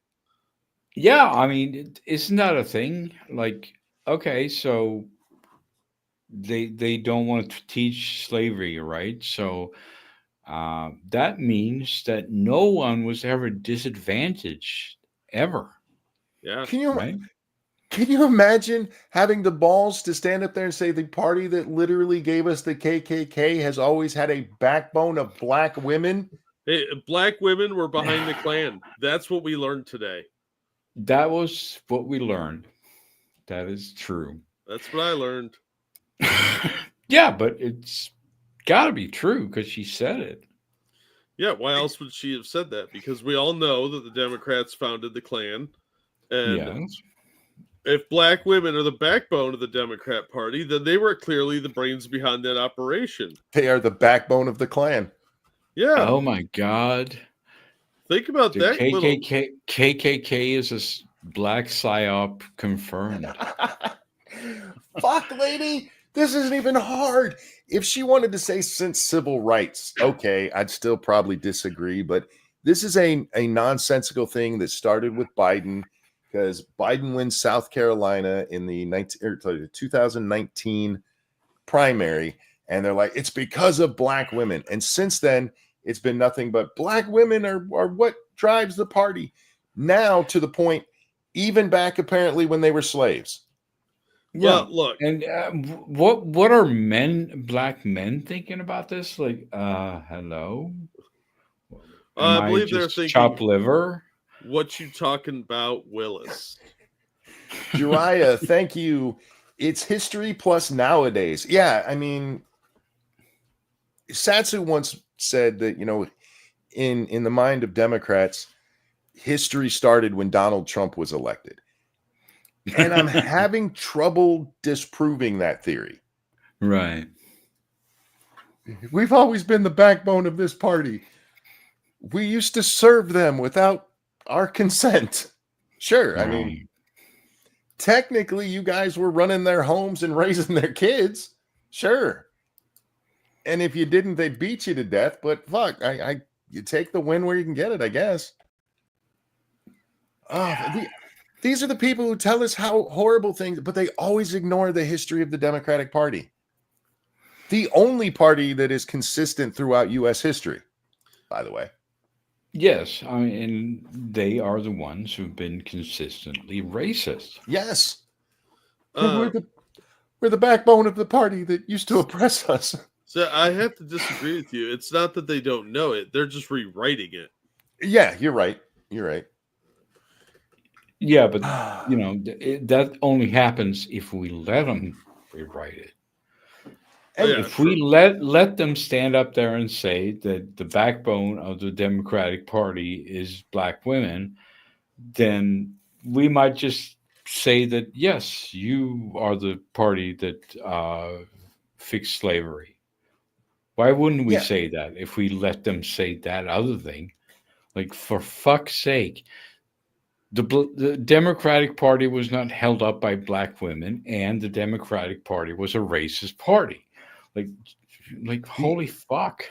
Yeah, I mean, isn't that a thing? Like, okay, so they don't want to teach slavery, right? So that means that no one was ever disadvantaged ever. Yeah. Can you imagine having the balls to stand up there and say the party that literally gave us the KKK has always had a backbone of Black women? Hey, Black women were behind the Klan. That's what we learned today. That was what we learned. That is true. That's what I learned. Yeah, but it's got to be true because she said it. Yeah, why else would she have said that? Because we all know that the Democrats founded the Klan. And Yes. if Black women are the backbone of the Democrat Party, then they were clearly the brains behind that operation. They are the backbone of the Klan. Yeah. Oh my God. Think about The that. KKK is a black psyop confirmed. Fuck, lady. This isn't even hard. If she wanted to say since civil rights, okay, I'd still probably disagree. But this is a nonsensical thing that started with Biden because Biden wins South Carolina in the 2019 primary. And they're like, it's because of Black women. And since then, it's been nothing but Black women are what drives the party. Now to the point, even back apparently when they were slaves. Well, look. And what are Black men thinking about this? Like, hello? I believe they're just thinking chopped liver. What you talking about, Willis? Jariah, thank you. It's history plus nowadays. Yeah, I mean, Satsu once said that, you know, in the mind of Democrats, history started when Donald Trump was elected. And I'm having trouble disproving that theory. Right. We've always been the backbone of this party. We used to serve them without our consent. Sure, I mean, technically, you guys were running their homes and raising their kids. Sure. And if you didn't, they'd beat you to death. But fuck, you take the win where you can get it, I guess. These are the people who tell us how horrible things, but they always ignore the history of the Democratic Party. The only party that is consistent throughout U.S. history, by the way. Yes, I mean, and they are the ones who've been consistently racist. Yes. We're the backbone of the party that used to oppress us. So I have to disagree with you. It's not that they don't know it; they're just rewriting it. Yeah, you're right. You're right. Yeah, but that only happens if we let them rewrite it. And If we let them stand up there and say that the backbone of the Democratic Party is black women, then we might just say that, yes, you are the party that fixed slavery. Why wouldn't we say that if we let them say that other thing? Like, for fuck's sake, the Democratic Party was not held up by black women, and the Democratic Party was a racist party. Like holy fuck.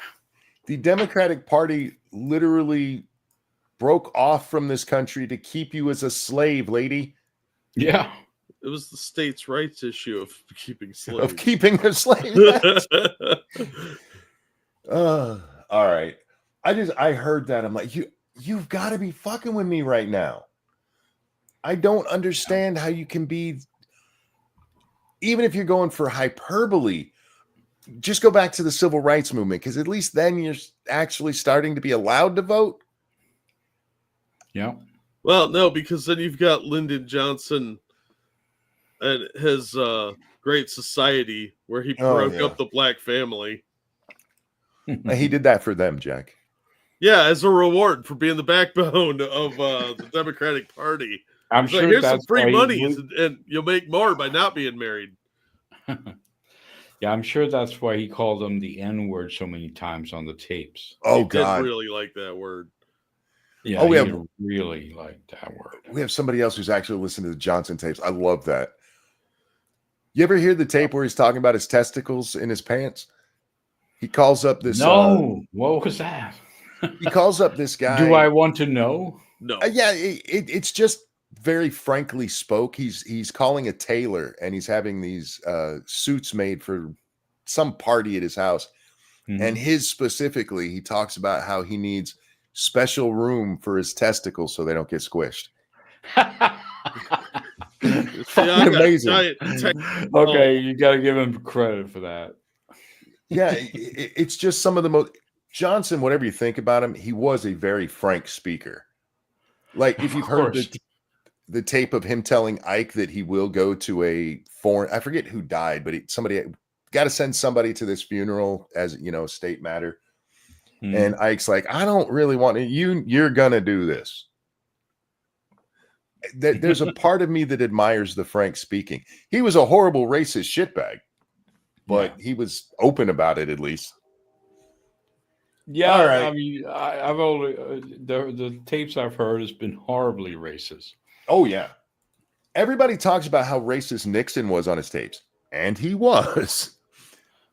The Democratic Party literally broke off from this country to keep you as a slave, lady. Yeah. It was the states' rights issue of keeping slaves. Of keeping their slaves. All right. I heard that. I'm like, you've got to be fucking with me right now. I don't understand how you can be, even if you're going for hyperbole, just go back to the civil rights movement, because at least then you're actually starting to be allowed to vote. Yeah. Well, no, because then you've got Lyndon Johnson and his Great Society, where he broke up the black family. He did that for them, Jack. Yeah, as a reward for being the backbone of the Democratic Party. I'm He's sure like, here's that's some free why money, and you'll make more by not being married. Yeah, I'm sure that's why he called them the N-word so many times on the tapes. Oh, He God. did really like that word. Yeah, he really liked that word. We have somebody else who's actually listened to the Johnson tapes. I love that. You ever hear the tape where he's talking about his testicles in his pants? He calls up this. No, what was that? He calls up this guy. Do I want to know? No. Yeah, it's just very frankly spoke. He's calling a tailor, and he's having these suits made for some party at his house. Mm-hmm. And his specifically, he talks about how he needs special room for his testicles so they don't get squished. Fucking amazing. Okay, you got to give him credit for that. Yeah, it's just some of the most. Johnson, whatever you think about him, he was a very frank speaker. Like, if you've heard the tape of him telling Ike that he will go to a foreign, I forget who died, but somebody got to send somebody to this funeral as, state matter. Mm-hmm. And Ike's like, I don't really want to, you're going to do this. There's a part of me that admires the frank speaking. He was a horrible racist shitbag, but he was open about it at least. Yeah, all right. I mean, I've only the tapes I've heard has been horribly racist. Oh yeah, everybody talks about how racist Nixon was on his tapes, and he was,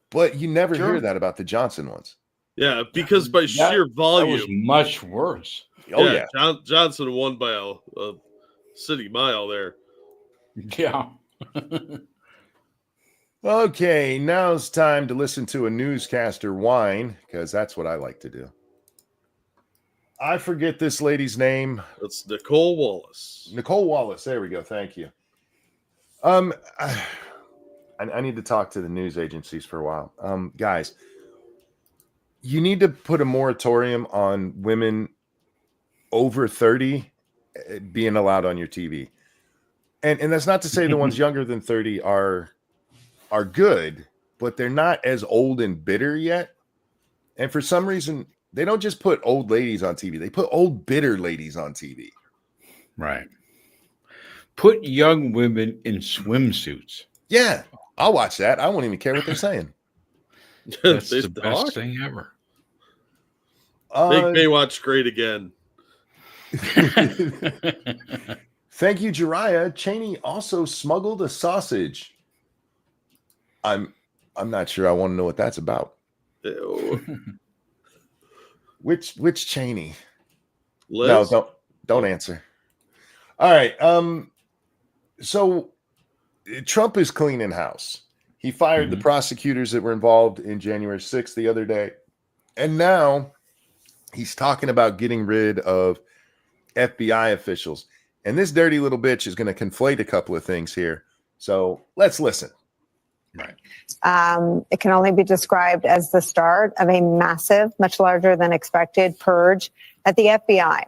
but you never hear that about the Johnson ones. Yeah, because by sheer volume, that was much worse. Oh yeah, Johnson won by a city mile there. Yeah. Okay, now it's time to listen to a newscaster whine, because that's what I like to do. I forget this lady's name. It's Nicole Wallace. Nicole Wallace. There we go. Thank you. I need to talk to the news agencies for a while. Guys, you need to put a moratorium on women over 30 being allowed on your TV. And that's not to say the ones younger than 30 are good, but they're not as old and bitter yet. And for some reason, they don't just put old ladies on TV. They put old bitter ladies on TV. Right. Put young women in swimsuits. Yeah, I'll watch that. I won't even care what they're saying. That's They the best talk? thing ever. Make Baywatch great again. Thank you, Jariah. Cheney also smuggled a sausage. I'm not sure I want to know what that's about. Ew. Which Cheney? Liz? No, don't answer. All right. So Trump is cleaning house. He fired the prosecutors that were involved in January 6th the other day. And now he's talking about getting rid of FBI officials. And this dirty little bitch is going to conflate a couple of things here. So let's listen. Right. It can only be described as the start of a massive, much larger than expected purge at the FBI.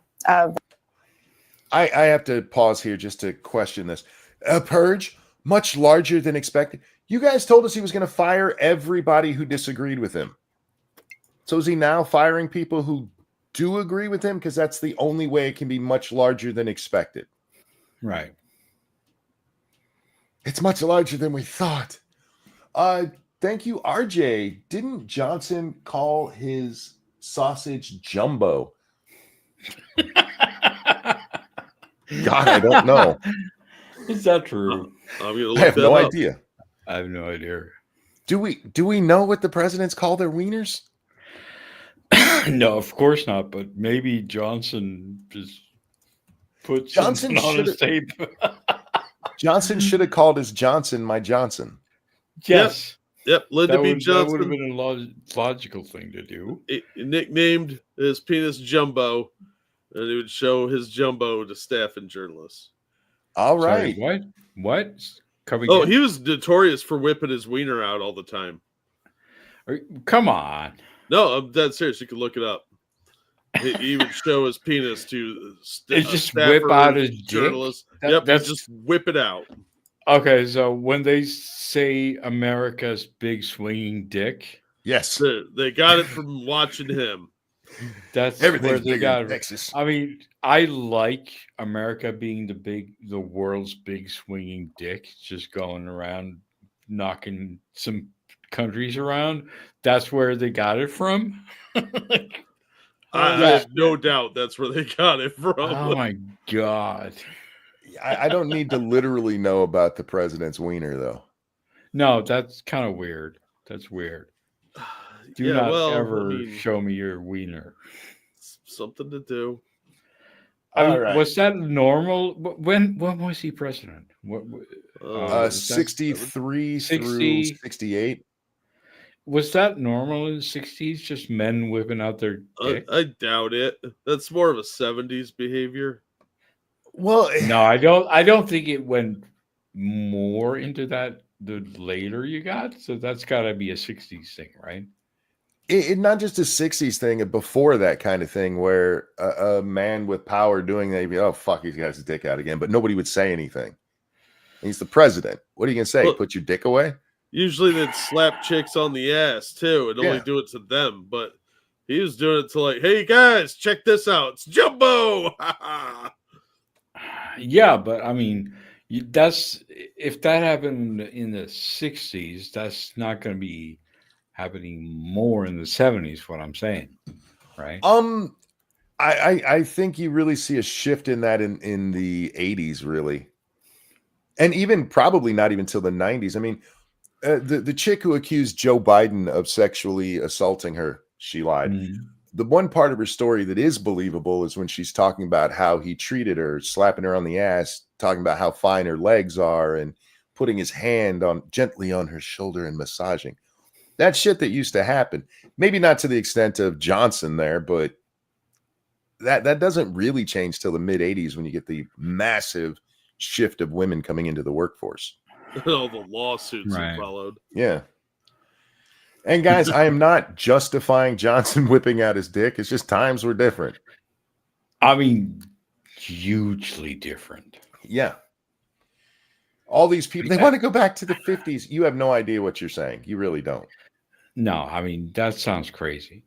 I have to pause here just to question this. A purge much larger than expected. You guys told us he was going to fire everybody who disagreed with him. So is he now firing people who do agree with him? Because that's the only way it can be much larger than expected. Right. It's much larger than we thought. Thank you, RJ. Didn't Johnson call his sausage jumbo? God, I don't know. Is that true? I'm gonna I look have that no up. idea. I have no idea. Do we know what the presidents call their wieners? No, of course not. But maybe Johnson just put Johnson something on his tape. Johnson should have called his Johnson my Johnson. Yes. Yep, Lyndon That B. would have Johnson been a logical thing to do. nicknamed his penis Jumbo, and he would show his jumbo to staff and journalists. All Sorry, right. what? Come Oh, again? he was notorious for whipping his wiener out all the time. Come on. No, I'm dead serious. You can look it up. He would show his penis to Just whip out his dick? journalists. That's He'd just whip it out. Okay, so when they say America's big swinging dick, Yes. They got it from watching him. that's where Everything's they bigger got in it. Texas. I mean, I like America being the world's big swinging dick, just going around knocking some countries around. That's where they got it from. I have no doubt that's where they got it from. Oh my god! I don't need to literally know about the president's wiener, though. No, that's kind of weird. That's weird. Do not ever show me your wiener. Something to do. I mean, All right. was that normal? When was he president? Was that- 63 through 68. Was that normal in the 60s? Just men whipping out their dick? I doubt it. That's more of a 70s behavior. Well, No, I don't think it went more into that the later you got. So that's got to be a 60s thing, right? it not just a 60s thing, before that kind of thing where a man with power doing that, you'd be, oh, fuck, he's got his dick out again. But nobody would say anything. He's the president. What are you going to say? Well, Put your dick away? Usually they'd slap chicks on the ass too and only Yeah. do it to them. But he was doing it to like, hey guys, check this out. It's Jumbo. Yeah, but I mean, that's if that happened in the 60s, that's not going to be happening more in the 70s. What I'm saying, right? I think you really see a shift in that in the 80s, really, and even probably not even till the 90s. I mean, the chick who accused Joe Biden of sexually assaulting her, she lied. Mhm. The one part of her story that is believable is when she's talking about how he treated her, slapping her on the ass, talking about how fine her legs are, and putting his hand gently on her shoulder and massaging. That shit that used to happen. Maybe not to the extent of Johnson there, but that doesn't really change till the mid 80s when you get the massive shift of women coming into the workforce. All the lawsuits that Right. followed. Yeah. And guys, I am not justifying Johnson whipping out his dick. It's just times were different. I mean, hugely different. Yeah. All these people, they want to go back to the 50s. You have no idea what you're saying. You really don't. No, I mean, that sounds crazy.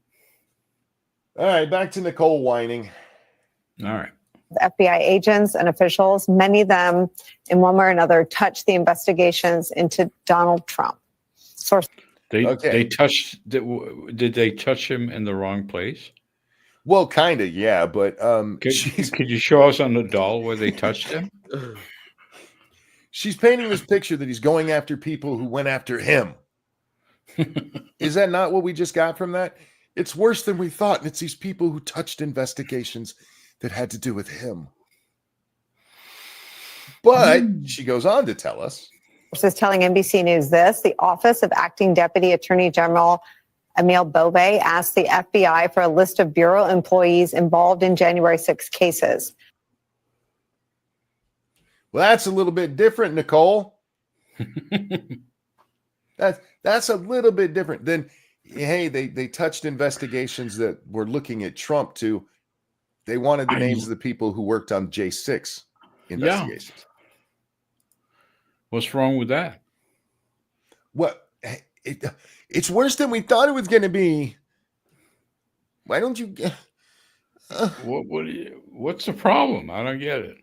All right, back to Nicole whining. All right. FBI agents and officials, many of them in one way or another touched the investigations into Donald Trump. Source They touched. Did they touch him in the wrong place? Well, kind of, yeah, but Could you show us on the doll where they touched him? she's painting this picture that he's going after people who went after him. Is that not what we just got from that? It's worse than we thought, and it's these people who touched investigations that had to do with him. But she goes on to tell us. Is telling NBC News this. The Office of Acting Deputy Attorney General Emil Bobe asked the FBI for a list of Bureau employees involved in January 6 cases. Well, that's a little bit different, Nicole. That's a little bit different than, hey, they touched investigations that were looking at Trump too. They wanted the names of the people who worked on J6 investigations. Yeah. What's wrong with that? What? It's worse than we thought it was going to be. Why don't you? What's the problem? I don't get it.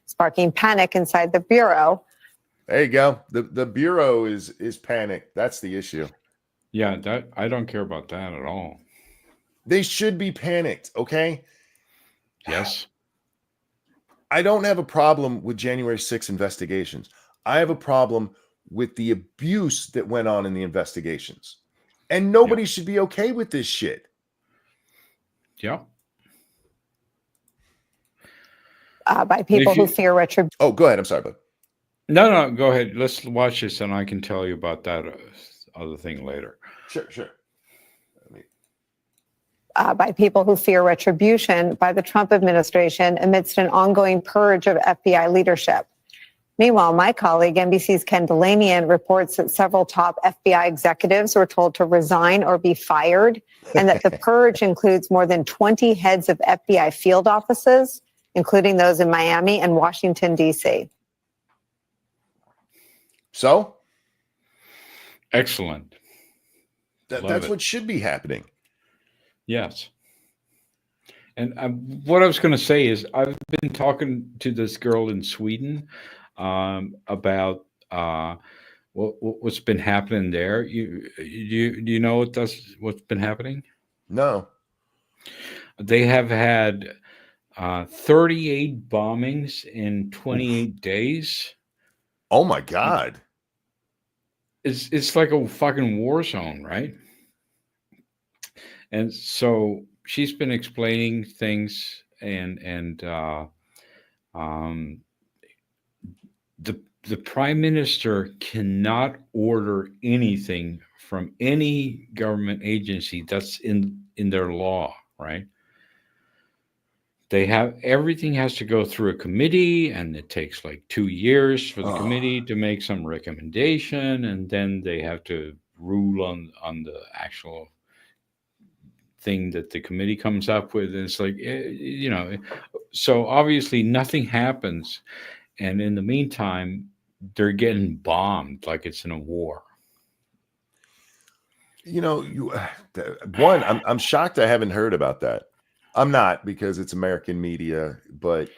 Sparking panic inside the Bureau. There you go. The Bureau is panicked. That's the issue. Yeah, that I don't care about that at all. They should be panicked, okay? Yes. I don't have a problem with January 6 investigations. I have a problem with the abuse that went on in the investigations. And nobody should be okay with this shit. Yeah. By people who fear retribution. Oh, go ahead. I'm sorry, bud. No, go ahead. Let's watch this, and I can tell you about that other thing later. Sure. By people who fear retribution by the Trump administration amidst an ongoing purge of FBI leadership. Meanwhile, my colleague, NBC's Ken Delanian, reports that several top FBI executives were told to resign or be fired, and that the purge includes more than 20 heads of FBI field offices, including those in Miami and Washington, D.C. So? Excellent. That's what should be happening. Yes. And what I was going to say is I've been talking to this girl in Sweden about what's been happening there. You know what's been happening? No. They have had 38 bombings in 28 days. Oh my God. It's like a fucking war zone, right? And so she's been explaining things, and the prime minister cannot order anything from any government agency that's in their law, right? They have everything has to go through a committee, and it takes like 2 years for the committee to make some recommendation, and then they have to rule on the actual thing that the committee comes up with. And it's like, so obviously nothing happens, and in the meantime they're getting bombed like it's in a war. I'm shocked I haven't heard about that. I'm not, because it's American media, but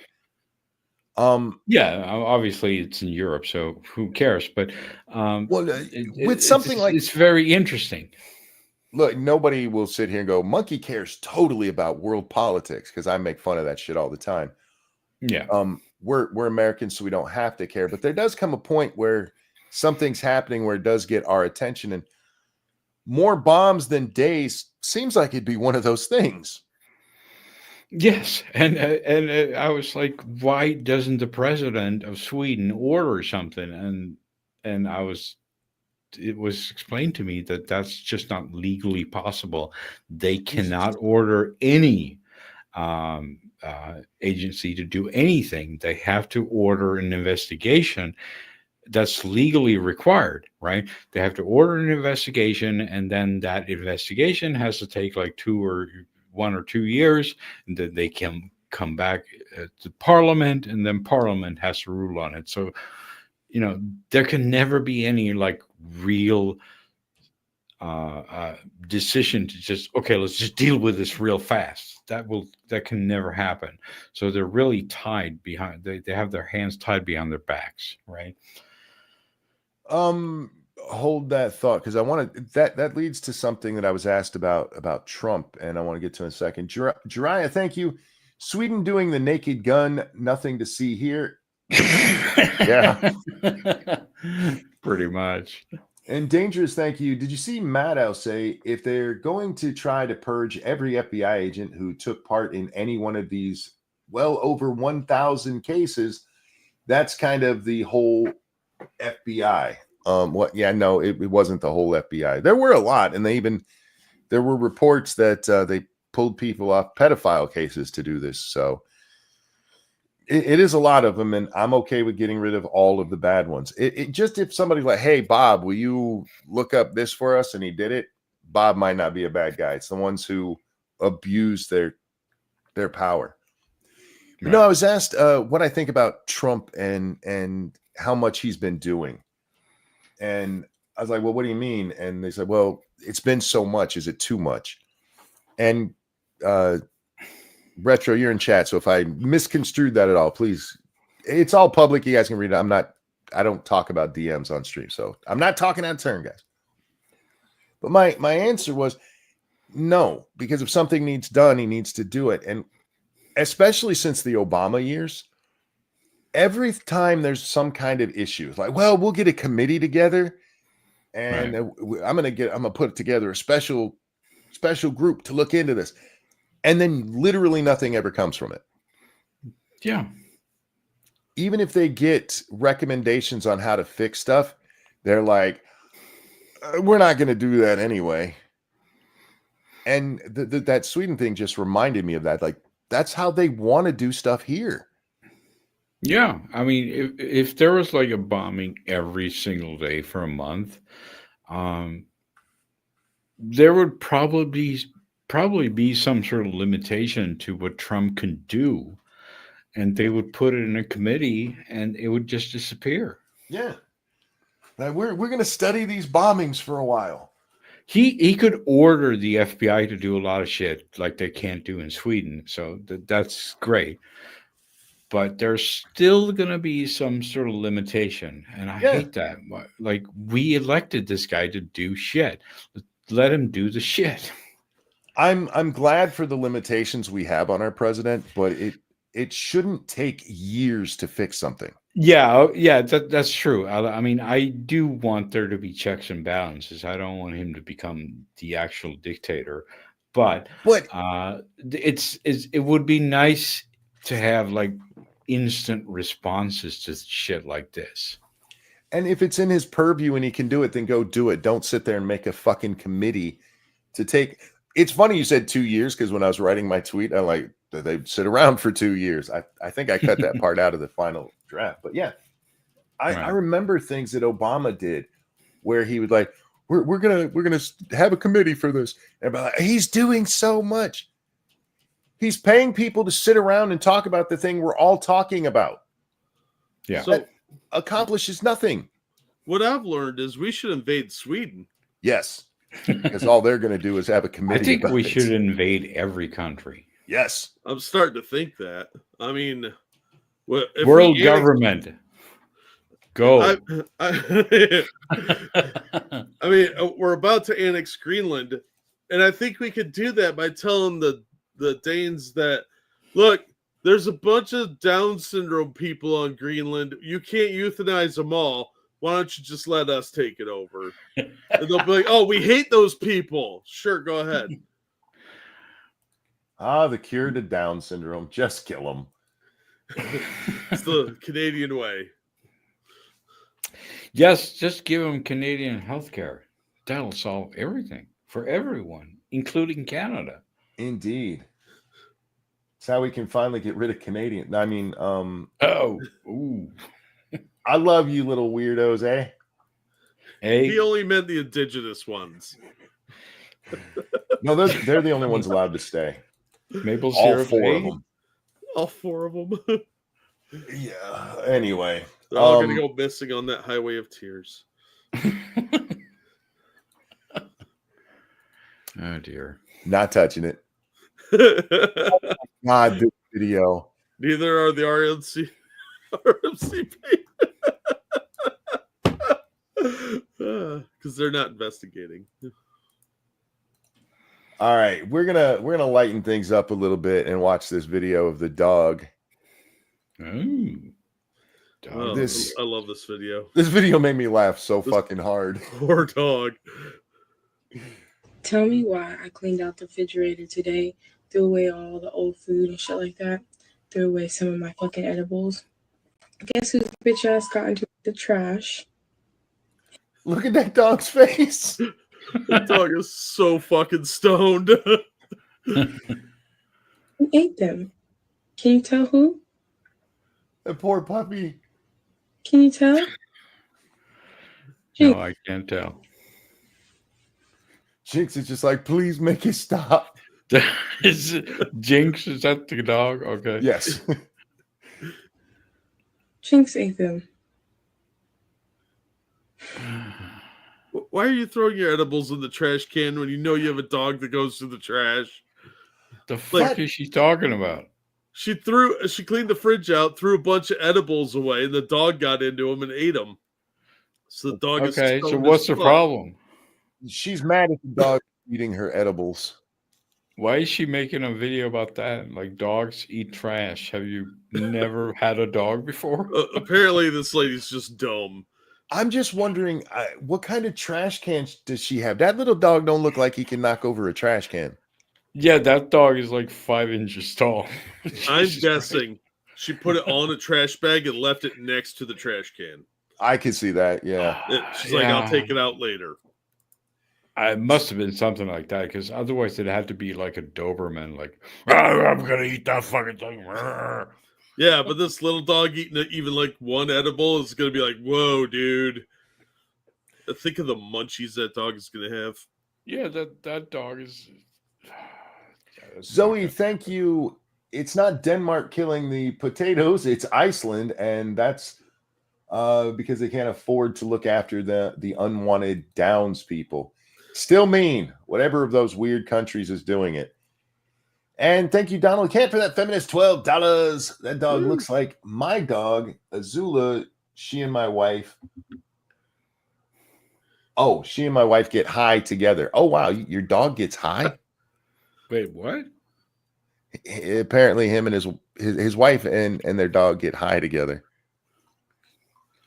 yeah, obviously it's in Europe, so who cares? But it's very interesting. Look, nobody will sit here and go, Monkey cares totally about world politics, because I make fun of that shit all the time. Yeah. We're Americans, so we don't have to care. But there does come a point where something's happening where it does get our attention, and more bombs than days seems like it'd be one of those things. Yes, and I was like, why doesn't the president of Sweden order something? And it was explained to me that that's just not legally possible. They cannot order any agency to do anything. They have to order an investigation that's legally required, right? They have to order an investigation, and then that investigation has to take like 1 or 2 years, and then they can come back to Parliament, and then Parliament has to rule on it. So, there can never be any like real decision to just, okay, let's just deal with this real fast. That can never happen. So they're really tied behind. They have their hands tied behind their backs, right? hold that thought because I want to. That leads to something that I was asked about Trump, and I want to get to in a second. Jariah, thank you. Sweden doing the naked gun, nothing to see here. Yeah, pretty much. And Dangerous, thank you. Did you see Maddow say if they're going to try to purge every FBI agent who took part in any one of these well over 1,000 cases, that's kind of the whole FBI. No, it wasn't the whole FBI. There were a lot, and there were reports that they pulled people off pedophile cases to do this. So it is a lot of them, and I'm okay with getting rid of all of the bad ones. It just, if somebody's like, hey, Bob, will you look up this for us? And he did it. Bob might not be a bad guy. It's the ones who abuse their power. Right. I was asked what I think about Trump and how much he's been doing. And I was like, well, what do you mean? And they said, well, it's been so much. Is it too much? And Retro, you're in chat, so if I misconstrued that at all, please, it's all public. You guys can read it. I don't talk about DMs on stream, so I'm not talking out of turn, guys. But my answer was no, because if something needs done, he needs to do it. And especially since the Obama years, every time there's some kind of issue, it's like, well, we'll get a committee together, and right. I'm gonna put together a special group to look into this. And then literally nothing ever comes from it. Yeah. Even if they get recommendations on how to fix stuff, they're like, we're not going to do that anyway. And that Sweden thing just reminded me of that. Like, that's how they want to do stuff here. Yeah. I mean, if there was like a bombing every single day for a month, there would probably be some sort of limitation to what Trump can do, and they would put it in a committee and it would just disappear. Yeah. Now we're going to study these bombings for a while. He could order the FBI to do a lot of shit like they can't do in Sweden. So that's great. But there's still going to be some sort of limitation. And I hate that. Like, we elected this guy to do shit. Let him do the shit. I'm glad for the limitations we have on our president, but it shouldn't take years to fix something. Yeah, that's true. I mean, I do want there to be checks and balances. I don't want him to become the actual dictator, but it would be nice to have like instant responses to shit like this. And if it's in his purview and he can do it, then go do it. Don't sit there and make a fucking committee to take. It's funny you said 2 years, because when I was writing my tweet, I like they'd sit around for 2 years. I think I cut that part out of the final draft. But yeah, I remember things that Obama did where he would like, we're gonna have a committee for this. And like, he's doing so much. He's paying people to sit around and talk about the thing we're all talking about. Yeah. So that accomplishes nothing. What I've learned is we should invade Sweden. Yes. Because all they're going to do is have a committee. I think we should invade every country. Yes. I'm starting to think that. I mean, world government. Go. I mean, we're about to annex Greenland, and I think we could do that by telling the Danes that, look, there's a bunch of Down syndrome people on Greenland. You can't euthanize them all. Why don't you just let us take it over? And they'll be like, oh, we hate those people. Sure, go ahead. The cure to Down syndrome. Just kill them. It's the Canadian way. Yes, just give them Canadian health care. That'll solve everything for everyone, including Canada. Indeed. It's how we can finally get rid of Canadian. I mean, ooh. I love you little weirdos, eh? Hey. He only meant the indigenous ones. No, they're the only ones allowed to stay. Maple syrup. All four of them. Yeah. Anyway. They're all going to go missing on that highway of tears. Oh, dear. Not touching it. God, this video. Neither are the RMCP. because they're not investigating. All right, we're gonna lighten things up a little bit and watch this video of the dog. Ooh. Oh, This- I love this video. This video made me laugh so fucking hard. Poor dog. Tell me why I cleaned out the refrigerator today, threw away all the old food and shit like that, threw away some of my fucking edibles. Guess whose bitch ass got into the trash? Look at that dog's face. That dog is so fucking stoned. Who ate them? Can you tell who? That poor puppy. Can you tell? No, I can't tell. Jinx is just like, please make it stop. Is it Jinx? Is that the dog? Okay. Yes. Jinx ate them. Why are you throwing your edibles in the trash can when you know you have a dog that goes through the trash? The fuck is she talking about? She cleaned the fridge out, threw a bunch of edibles away, and the dog got into them and ate them. So the dog is Okay, so stoned what's as the fuck. problem? She's mad at the dog eating her edibles. Why is she making a video about that? Like dogs eat trash. Have you never had a dog before? Apparently, this lady's just dumb. I'm just wondering, what kind of trash can does she have? That little dog don't look like he can knock over a trash can. Yeah, that dog is like 5 inches tall. I'm Jesus guessing she put it on a trash bag and left it next to the trash can. I can see that, yeah. She's like, I'll take it out later. It must have been something like that, because otherwise it had to be like a Doberman, like, I'm gonna eat that fucking thing. Yeah, but this little dog eating even like one edible is going to be like, whoa, dude. Think of the munchies that dog is going to have. Yeah, that dog is. Zoe, thank you. It's not Denmark killing the potatoes, it's Iceland, and that's because they can't afford to look after the unwanted Downs people. Still mean, whatever of those weird countries is doing it. And thank you, Donald Kent, for that feminist $12. That dog looks like my dog, Azula. She and my wife get high together. Oh, wow. Your dog gets high? Wait, what? Apparently him and his wife and their dog get high together.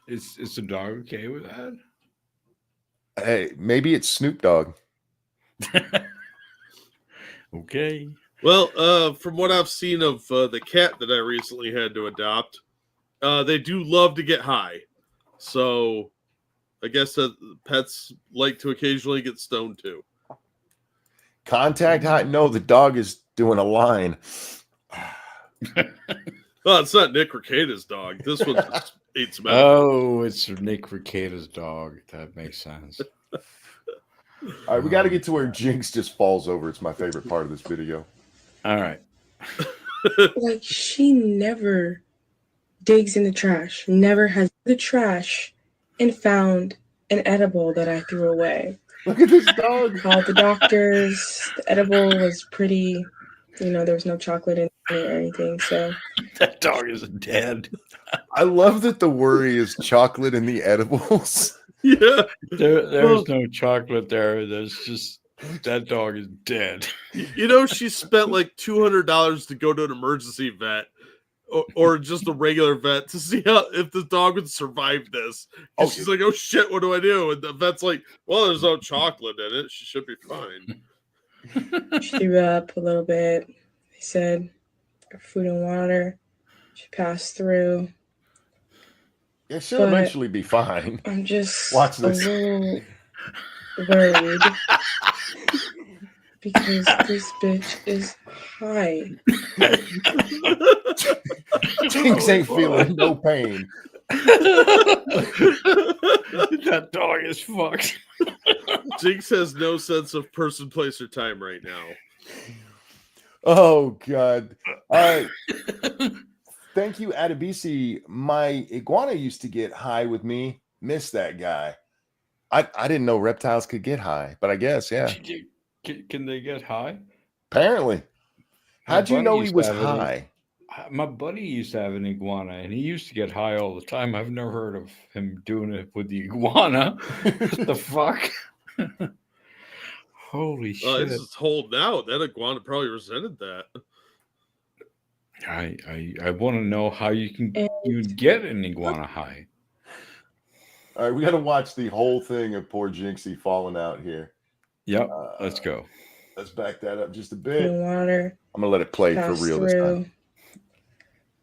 Is the dog okay with that? Hey, maybe it's Snoop Dogg. Okay. Well, from what I've seen of the cat that I recently had to adopt, they do love to get high. So I guess that pets like to occasionally get stoned too. Contact high? No, the dog is doing a line. Well, it's not Nick Rekieta's dog. This one just ate some. Oh, it's Nick Rekieta's dog. That makes sense. All right, we got to get to where Jinx just falls over. It's my favorite part of this video. All right. Like, she never digs in the trash, never has the trash and found an edible that I threw away. Look at this dog. Called the doctors. The edible was pretty, there was no chocolate in it or anything. So That dog is dead. I love that the worry is chocolate in the edibles. Yeah. There's no chocolate there. There's just that dog is dead. She spent like $200 to go to an emergency vet or just a regular vet to see if the dog would survive this. And she's like, oh shit, what do I do? And the vet's like, well, there's no chocolate in it. She should be fine. she threw up a little bit. They said food and water. She passed through. It should But eventually be fine. I'm just Watch this. a little worried because this bitch is high. Jinx ain't feeling no pain. That dog is fucked. Jinx has no sense of person, place, or time right now. Oh, God. Thank you, Adebisi. My iguana used to get high with me. Miss that guy. I didn't know reptiles could get high, but I guess, yeah. Can they get high? Apparently. How'd you buddy know he used to was have it. high? My buddy used to have an iguana, and he used to get high all the time. I've never heard of him doing it with the iguana. What the fuck? Holy shit! It's just holding out. That iguana probably resented that. I want to know how you can even get an iguana high. All right, we got to watch the whole thing of poor Jinxie falling out here. Yep, let's go. Let's back that up just a bit. The water I'm gonna let it play for real this time.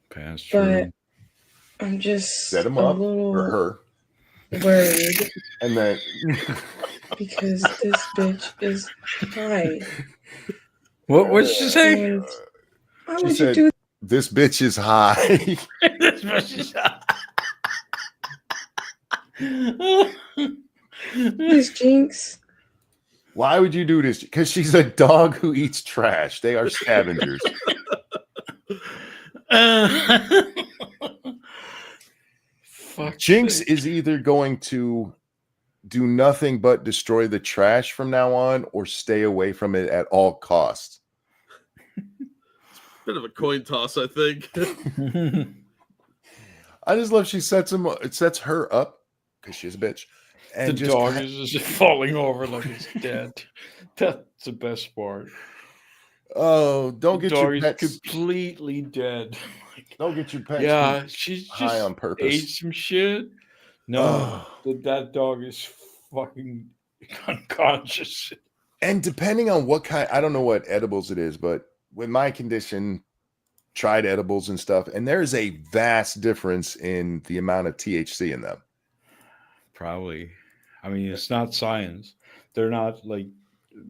Pass But through. I'm just Set him a up little or her, worried and then because this bitch is high. What did she say? And why she would you said, do "This bitch is high." this, Jinx? Why would you do this? Because she's a dog who eats trash. They are scavengers. Fuck. Jinx is either going to do nothing but destroy the trash from now on or stay away from it at all costs. Bit of a coin toss, I think. I just love she sets him up, it sets her up because she's a bitch. And The just dog is just falling over like it's dead. That's the best part. oh, don't The get dog your is pets. completely dead. Don't get your pets. Yeah, she's high just on purpose. ate some shit. No, that dog is fucking unconscious. And depending on what kind, I don't know what edibles it is, but with my condition, tried edibles and stuff, and there is a vast difference in the amount of THC in them. Probably. I mean, it's not science. They're not like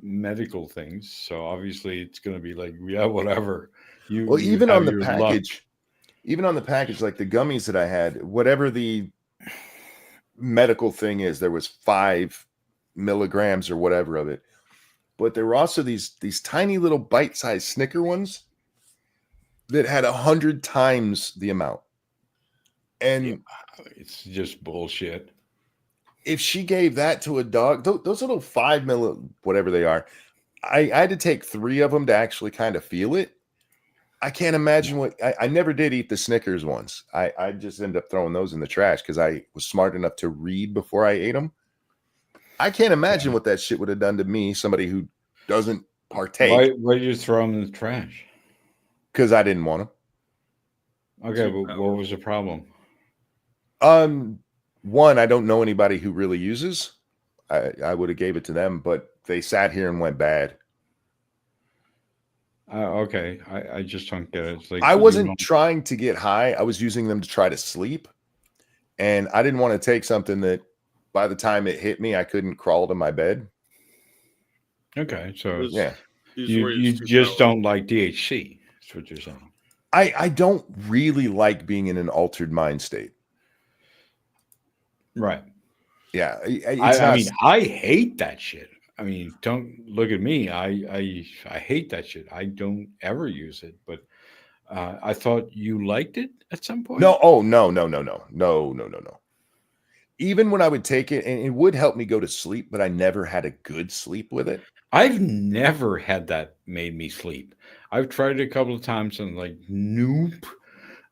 medical things. So obviously it's going to be like, yeah, whatever. Well, You even have on the your package, like the gummies that I had, whatever the medical thing is, there was 5 milligrams or whatever of it. But there were also these tiny little bite-sized Snicker ones that had 100 times the amount. And luck. It's just bullshit. if she gave that to a dog, those little 5 milli, whatever they are, I had to take 3 of them to actually kind of feel it. I can't imagine what I never did eat the Snickers ones. I just ended up throwing those in the trash because I was smart enough to read before I ate them. I can't imagine what that shit would have done to me, somebody who doesn't partake, Why did you throw them in the trash? because I didn't want them. Okay, but what was the problem? One, I don't know anybody who really uses. I would have gave it to them, but they sat here and went bad. Okay, I just don't get it. It's like I you wasn't don't- trying to get high. I was using them to try to sleep. And I didn't want to take something that by the time it hit me, I couldn't crawl to my bed. Okay, so Was- Yeah. you just don't like THC. That's what you're saying. I don't really like being in an altered mind state. Right. Yeah. I mean, I hate that shit. I mean, don't look at me. I hate that shit. I don't ever use it. But I thought you liked it at some point. no. Oh, no. Even when I would take it, and it would help me go to sleep, but I never had a good sleep with it. I've never had that made me sleep. I've tried it a couple of times and like, nope.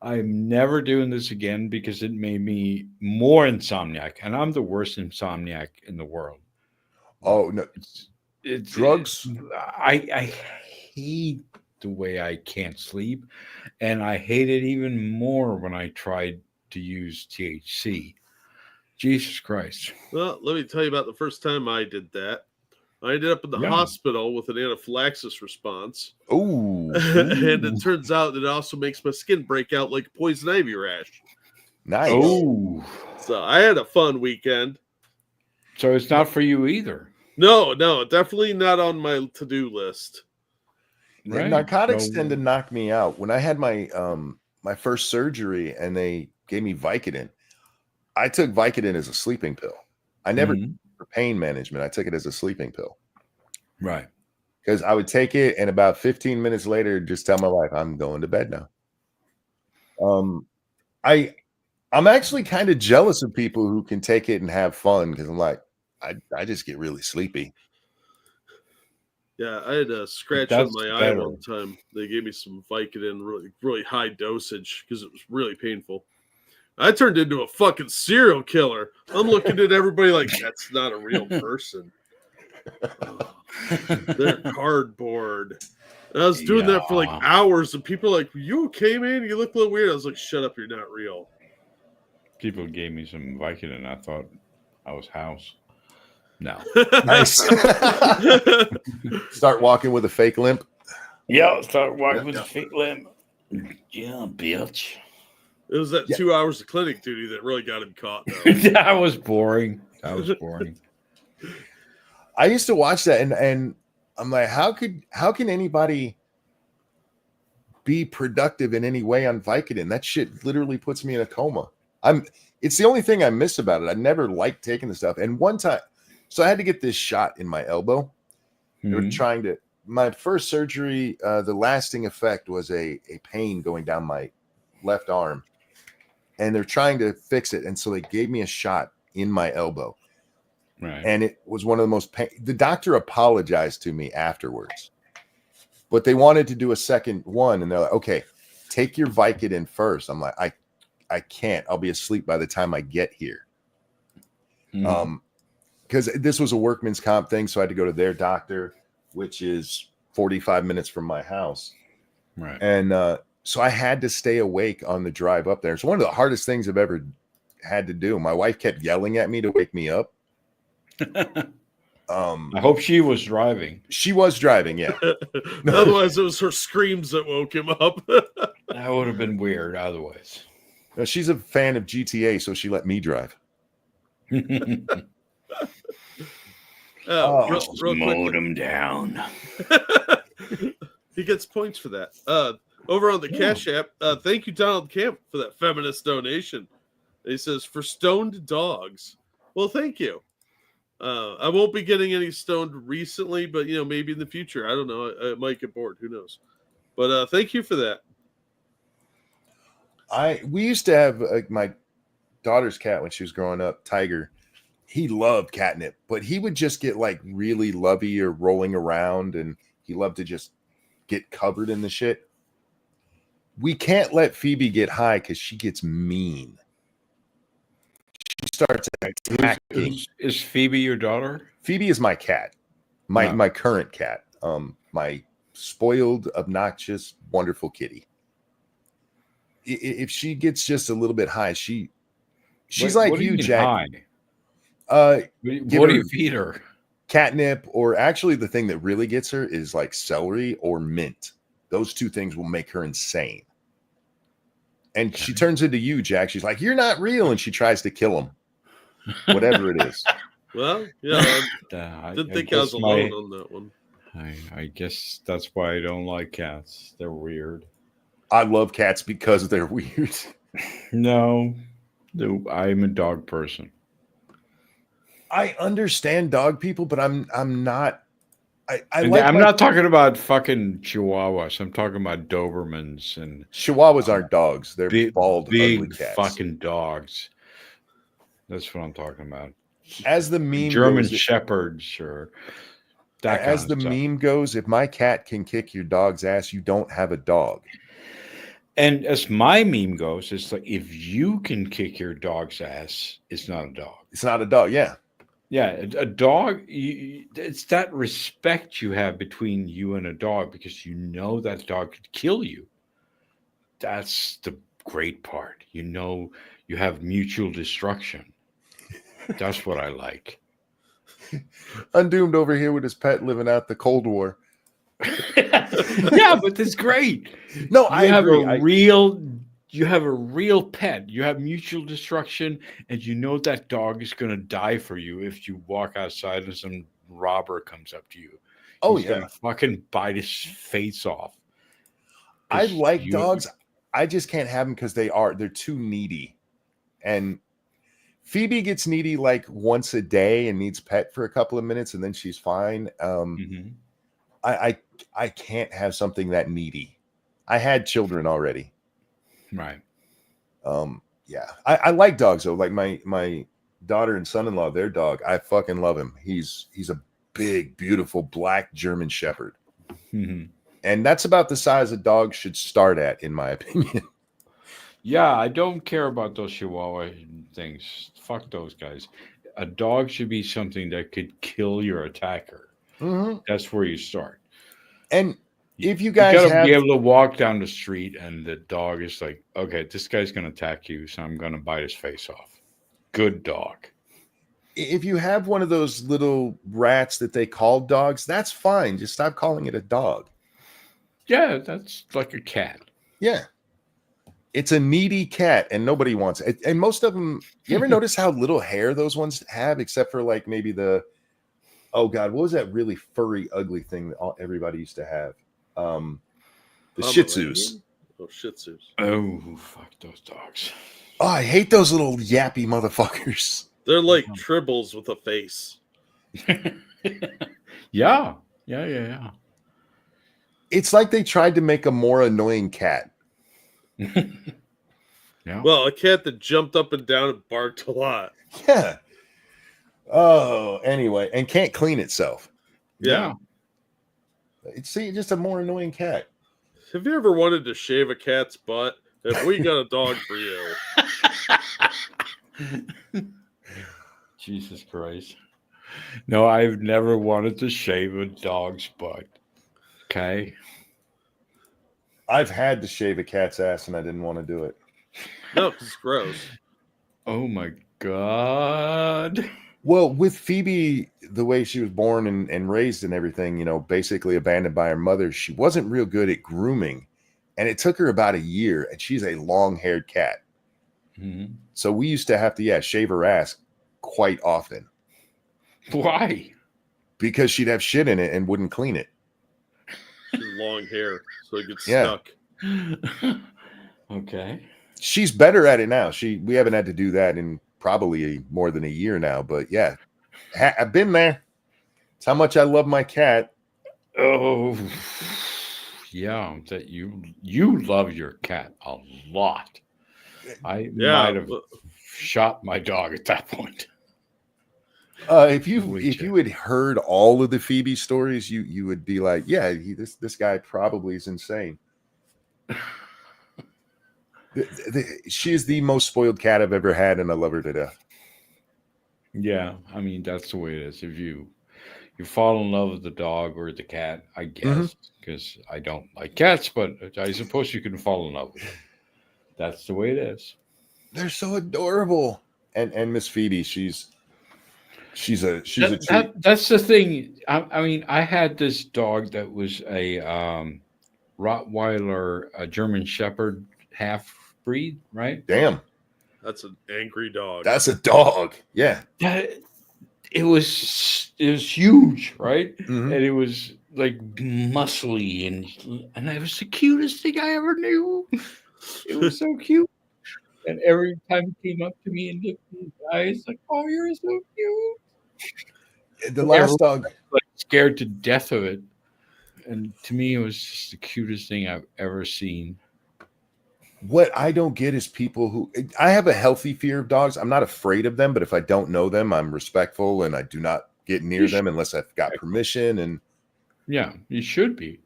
I'm never doing this again because it made me more insomniac, and I'm the worst insomniac in the world. Oh, no. It's Drugs? I hate the way I can't sleep, and I hate it even more when I tried to use THC. Jesus Christ. Well, let me tell you about the first time I did that. I ended up in the Yeah. hospital with an anaphylaxis response. Oh, And it turns out that it also makes my skin break out like a poison ivy rash. nice. Oh, So I had a fun weekend. so it's not for you either, No, definitely not on my to-do list. right? Narcotics No- tend to knock me out. When I had my my first surgery and they gave me Vicodin, I took Vicodin as a sleeping pill. I never Mhm. for pain management. I took it as a sleeping pill Right. because I would take it and about 15 minutes later, just tell my wife I'm going to bed now. I'm actually kind of jealous of people who can take it and have fun because I'm like, I just get really sleepy. Yeah, I had a scratch on my eye one time. They gave me some Vicodin, really, really high dosage, because it was really painful. I turned into a fucking serial killer. I'm looking at everybody like, that's not a real person. They're cardboard. And I was doing that for like hours, and people are like, "You okay, man? You look a little weird." I was like, "Shut up, you're not real." People gave me some Vicodin. I thought I was house. No. Nice. Start walking with a fake limp. Yeah, start walking with a fake limp. Yeah, bitch. It was that 2 hours of clinic duty that really got him caught. That was boring. I used to watch that, and I'm like, how can anybody be productive in any way on Vicodin? That shit literally puts me in a coma. It's the only thing I miss about it. I never liked taking the stuff. And one time, so I had to get this shot in my elbow. They were trying to. My first surgery, the lasting effect was a pain going down my left arm. And they're trying to fix it. And so they gave me a shot in my elbow. Right. And it was one of the most the doctor apologized to me afterwards. But they wanted to do a second one. And they're like, okay, take your Vicodin first. I'm like, I can't. I'll be asleep by the time I get here. Because this was a workman's comp thing. So I had to go to their doctor, which is 45 minutes from my house. Right. And so I had to stay awake on the drive up there. It's one of the hardest things I've ever had to do. My wife kept yelling at me to wake me up. I hope she was driving. She was driving, yeah. Otherwise, it was her screams that woke him up. That would have been weird otherwise. No, she's a fan of GTA, so she let me drive. Real mowed him down. He gets points for that. Over on the Cash App, thank you, Donald Camp, for that feminist donation. He says, for stoned dogs. Well, thank you. I won't be getting any stoned recently, but maybe in the future. I don't know. I might get bored. Who knows? But thank you for that. We used to have my daughter's cat when she was growing up, Tiger. He loved catnip, but he would just get like really lovey or rolling around, and he loved to just get covered in the shit. We can't let Phoebe get high because she gets mean. She starts attacking. Is Phoebe your daughter? Phoebe is my cat, my current cat. My spoiled, obnoxious, wonderful kitty. If she gets just a little bit high, she's like you, Jack. What do you feed her? Catnip, or actually the thing that really gets her is like celery or mint. Those two things will make her insane. And she turns into you, Jack. She's like, you're not real. And she tries to kill him. Whatever it is. Well, yeah. I didn't think I was alone on that one. I guess that's why I don't like cats. They're weird. I love cats because they're weird. No, I'm a dog person. I understand dog people, but I'm not. I'm not talking about fucking Chihuahuas. I'm talking about Dobermans and Chihuahuas aren't dogs. They're big, ugly cats. Fucking dogs. That's what I'm talking about. As the meme German goes, Shepherds or that. As the meme goes, if my cat can kick your dog's ass, you don't have a dog. And as my meme goes, it's like if you can kick your dog's ass, it's not a dog. It's not a dog. Yeah. Yeah, a dog, it's that respect you have between you and a dog because you know that dog could kill you. That's the great part. You know, you have mutual destruction. That's what I like. Undoomed over here with his pet living out the Cold War. Yeah, but that's great. No, I agree. You have a real pet. You have mutual destruction, and you know that dog is going to die for you if you walk outside and some robber comes up to you. Oh, He's gonna fucking bite his face off. I like dogs. I just can't have them because they're too needy. And Phoebe gets needy like once a day and needs pet for a couple of minutes, and then she's fine. I can't have something that needy. I had children already. Right. Yeah. I like dogs though. Like my daughter and son-in-law, their dog, I fucking love him. He's a big, beautiful black German Shepherd. Mhm. And that's about the size a dog should start at, in my opinion. Yeah, I don't care about those Chihuahua things. Fuck those guys. A dog should be something that could kill your attacker. Mm-hmm. That's where you start. And if you You guys gotta have, be able to walk down the street and the dog is like, okay, this guy's gonna attack you, so I'm gonna bite his face off. Good dog. if you have one of those little rats that they call dogs, that's fine. Just stop calling it a dog. Yeah, that's like a cat. Yeah. It's a needy cat and nobody wants it. And most of them, you ever notice how little hair those ones have, except for like maybe oh God, what was that really furry, ugly thing that everybody used to have? The Shih Tzus. Oh, Shih Tzus. Oh, fuck those dogs. Oh, I hate those little yappy motherfuckers. They're like tribbles with a face. Yeah. It's like they tried to make a more annoying cat. Yeah. Well, a cat that jumped up and down and barked a lot. Yeah. Oh, anyway, and can't clean itself. Yeah. It's just a more annoying cat. Have you ever wanted to shave a cat's butt? Have we got a dog for you? Jesus Christ. No, I've never wanted to shave a dog's butt. Okay. I've had to shave a cat's ass and I didn't want to do it. No, it's gross. Oh my God. Well, with Phoebe, the way she was born and raised and everything, basically abandoned by her mother, she wasn't real good at grooming. And it took her about a year, and she's a long-haired cat. Mm-hmm. So we used to have to, shave her ass quite often. Why? Because she'd have shit in it and wouldn't clean it. Long hair, so it gets Yeah. stuck. Okay. She's better at it now. We haven't had to do that in probably more than a year now, but yeah, I've been there. It's how much I love my cat. Oh, yeah. That you love your cat a lot. I might have shot my dog at that point. If you had heard all of the Phoebe stories, you would be like, yeah, this guy probably is insane. She is the most spoiled cat I've ever had, and I love her to death. Yeah, I mean that's the way it is. If you fall in love with the dog or the cat, I guess, because I don't like cats, but I suppose you can fall in love with them. That's the way it is. They're so adorable. And Miss Phoebe, she's a treat. That's the thing. I mean, I had this dog that was a Rottweiler, a German Shepherd half breed, right? Damn, That's an angry dog. that's a dog. Yeah. It was huge, right? Mhm. And it was like muscly and it was the cutest thing I ever knew. It was so cute. And every time he came up to me and looked in his eyes, like, "Oh, you're so cute." The last dog. Like scared to death of it. And to me, it was just the cutest thing I've ever seen. What I don't get is people who I have a healthy fear of dogs. I'm not afraid of them, but if I don't know them, I'm respectful and I do not get near them unless I've got permission. And Yeah, you should be.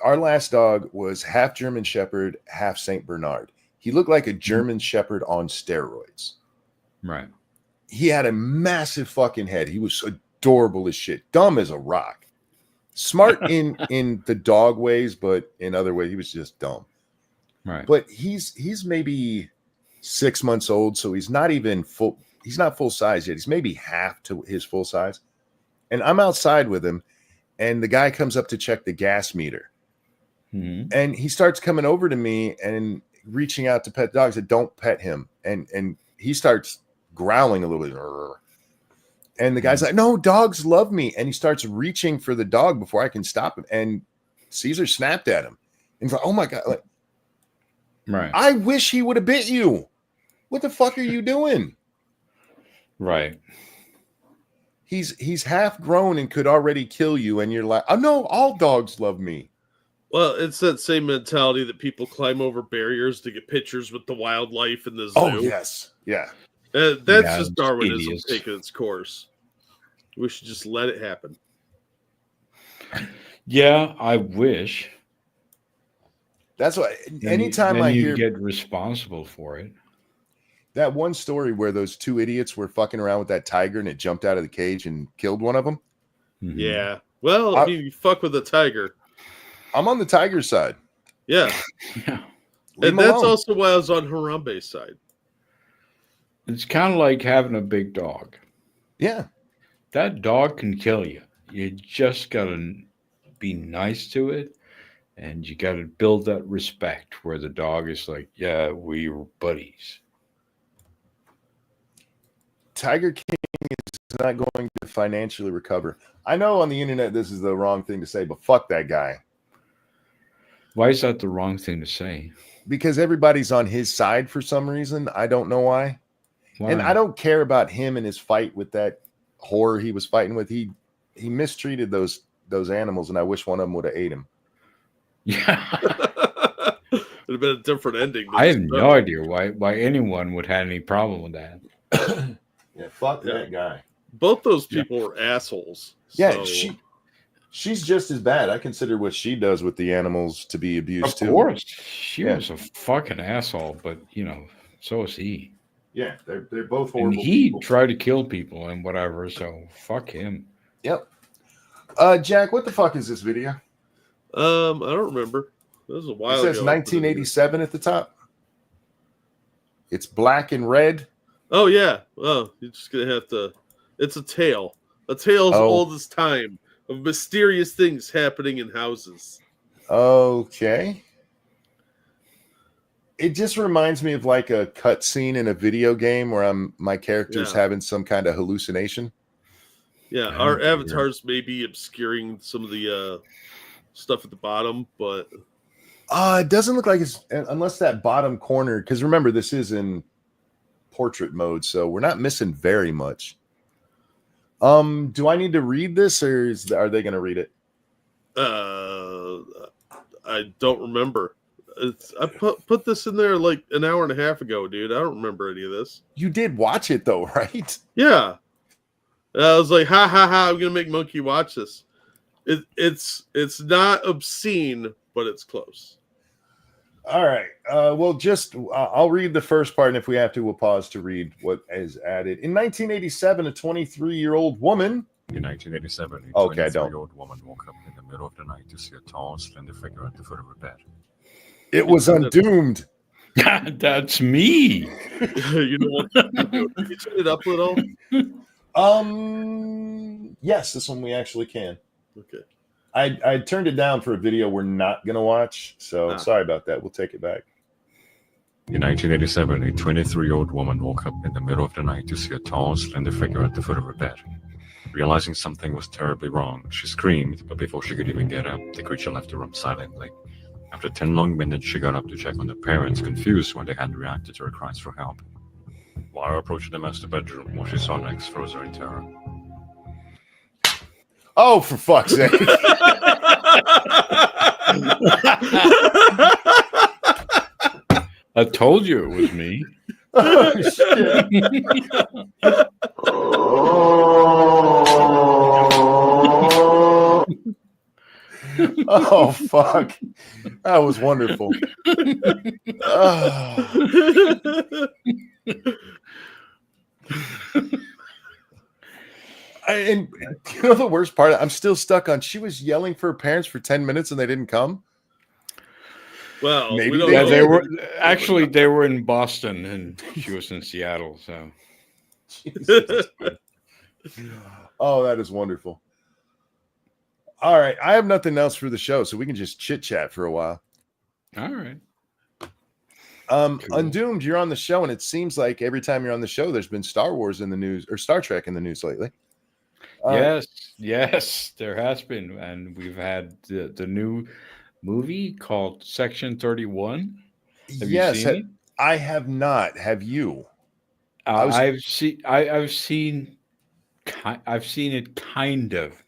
our last dog was half German Shepherd, half Saint Bernard. He looked like a German Shepherd on steroids. Right. He had a massive fucking head. He was adorable as shit, dumb as a rock, smart in the dog ways, but in other ways he was just dumb. Right. But he's maybe 6 months old, so he's not even full. He's not full size yet. He's maybe half to his full size. And I'm outside with him, and the guy comes up to check the gas meter, and he starts coming over to me and reaching out to pet dogs. That don't pet him, and he starts growling a little bit. And the guy's like, "No, dogs love me," and he starts reaching for the dog before I can stop him. And Caesar snapped at him, and he's like, "Oh my God!" Like, Right. I wish he would have bit you. What the fuck are you doing? Right. He's half grown and could already kill you, and you're like, "Oh no, all dogs love me." Well, it's that same mentality that people climb over barriers to get pictures with the wildlife in the zoo. Oh yes, yeah. That's Yeah, just Darwinism idiots. taking its course. We should just let it happen. Yeah, I wish. That's why. Then Anytime then I you hear get responsible for it. that one story where those two idiots were fucking around with that tiger and it jumped out of the cage and killed one of them. Mhm. Yeah. Well, I mean, you fuck with a tiger. I'm on the tiger side. Yeah. Yeah. Leave And 'em that's alone. also why I was on Harambe's side. It's kind of like having a big dog. Yeah. That dog can kill you. You just got to be nice to it. And you got to build that respect where the dog is like, yeah, we're buddies. Tiger King is not going to financially recover. I know on the internet this is the wrong thing to say, but fuck that guy. Why is that the wrong thing to say? Because everybody's on his side for some reason. I don't know why. Why? And I don't care about him and his fight with that whore he was fighting with. He mistreated those animals, and I wish one of them would have ate him. Yeah. It'd have been a different ending. I have no idea why anyone would have any problem with that. Yeah, fuck that guy. Both those people were assholes. Yeah, so- she's just as bad. I consider what she does with the animals to be abuse Of too. course. She Yeah. was a fucking asshole, but, so is he. Yeah, they're both And horrible he people. tried to kill people and whatever, so fuck him. Yep. Jack, what the fuck is this video? I don't remember. This was a It while says ago. 1987 at the top. It's black and red. Oh yeah. Oh, you're just gonna have to. It's a tale. A tale as Oh. old as time of mysterious things happening in houses. Okay. It just reminds me of like a cutscene in a video game where my character's Yeah. having some kind of hallucination. Yeah, Oh, our dear. avatars may be obscuring some of the stuff at the bottom, but It doesn't look like it's unless that bottom corner, because remember this is in portrait mode, so we're not missing very much. Do I need to read this, or are they going to read it? I don't remember. I put this in there like an hour and a half ago, dude. I don't remember any of this. You did watch it though, right? Yeah, I was like, ha ha ha! I'm gonna make Monkey watch this. It's not obscene, but it's close. All right. Well, just I'll read the first part, and if we have to, we'll pause to read what is added. In 1987, a 23-year-old woman. In 1987, a Okay, I don't. 23-year-old woman woke up in the middle of the night to see a tall, slender figure at the foot of her bed. It was undoomed. That's me. You know what? Can you turn it up a little? Yes, this one we actually can. Okay. I turned it down for a video we're not gonna watch, so Ah. sorry about that. We'll take it back. In 1987, a 23-year-old woman woke up in the middle of the night to see a tall, slender figure at the foot of her bed. Realizing something was terribly wrong, she screamed, but before she could even get up, the creature left the room silently. After 10 long minutes, she got up to check on the parents, confused when they hadn't reacted to her cries for help. Lara approached the master bedroom. What she saw next froze her in terror. Oh, for fuck's sake! I told you it was me. Oh, shit. Oh fuck! That was wonderful. Oh. And you know the worst part? I'm still stuck on. She was yelling for her parents for 10 minutes and they didn't come. Well, Maybe we don't they- Yeah, know. they were actually they were in Boston and she was in Seattle. So Jesus. Oh, that is wonderful. All right, I have nothing else for the show, so we can just chit chat for a while. all right. Cool. Cool. Undoomed, you're on the show, and it seems like every time you're on the show, there's been Star Wars in the news or Star Trek in the news lately. Yes, there has been, and we've had the new movie called Section 31. Have Yes, you seen it? I have not. Have you? I was- I've seen it kind of.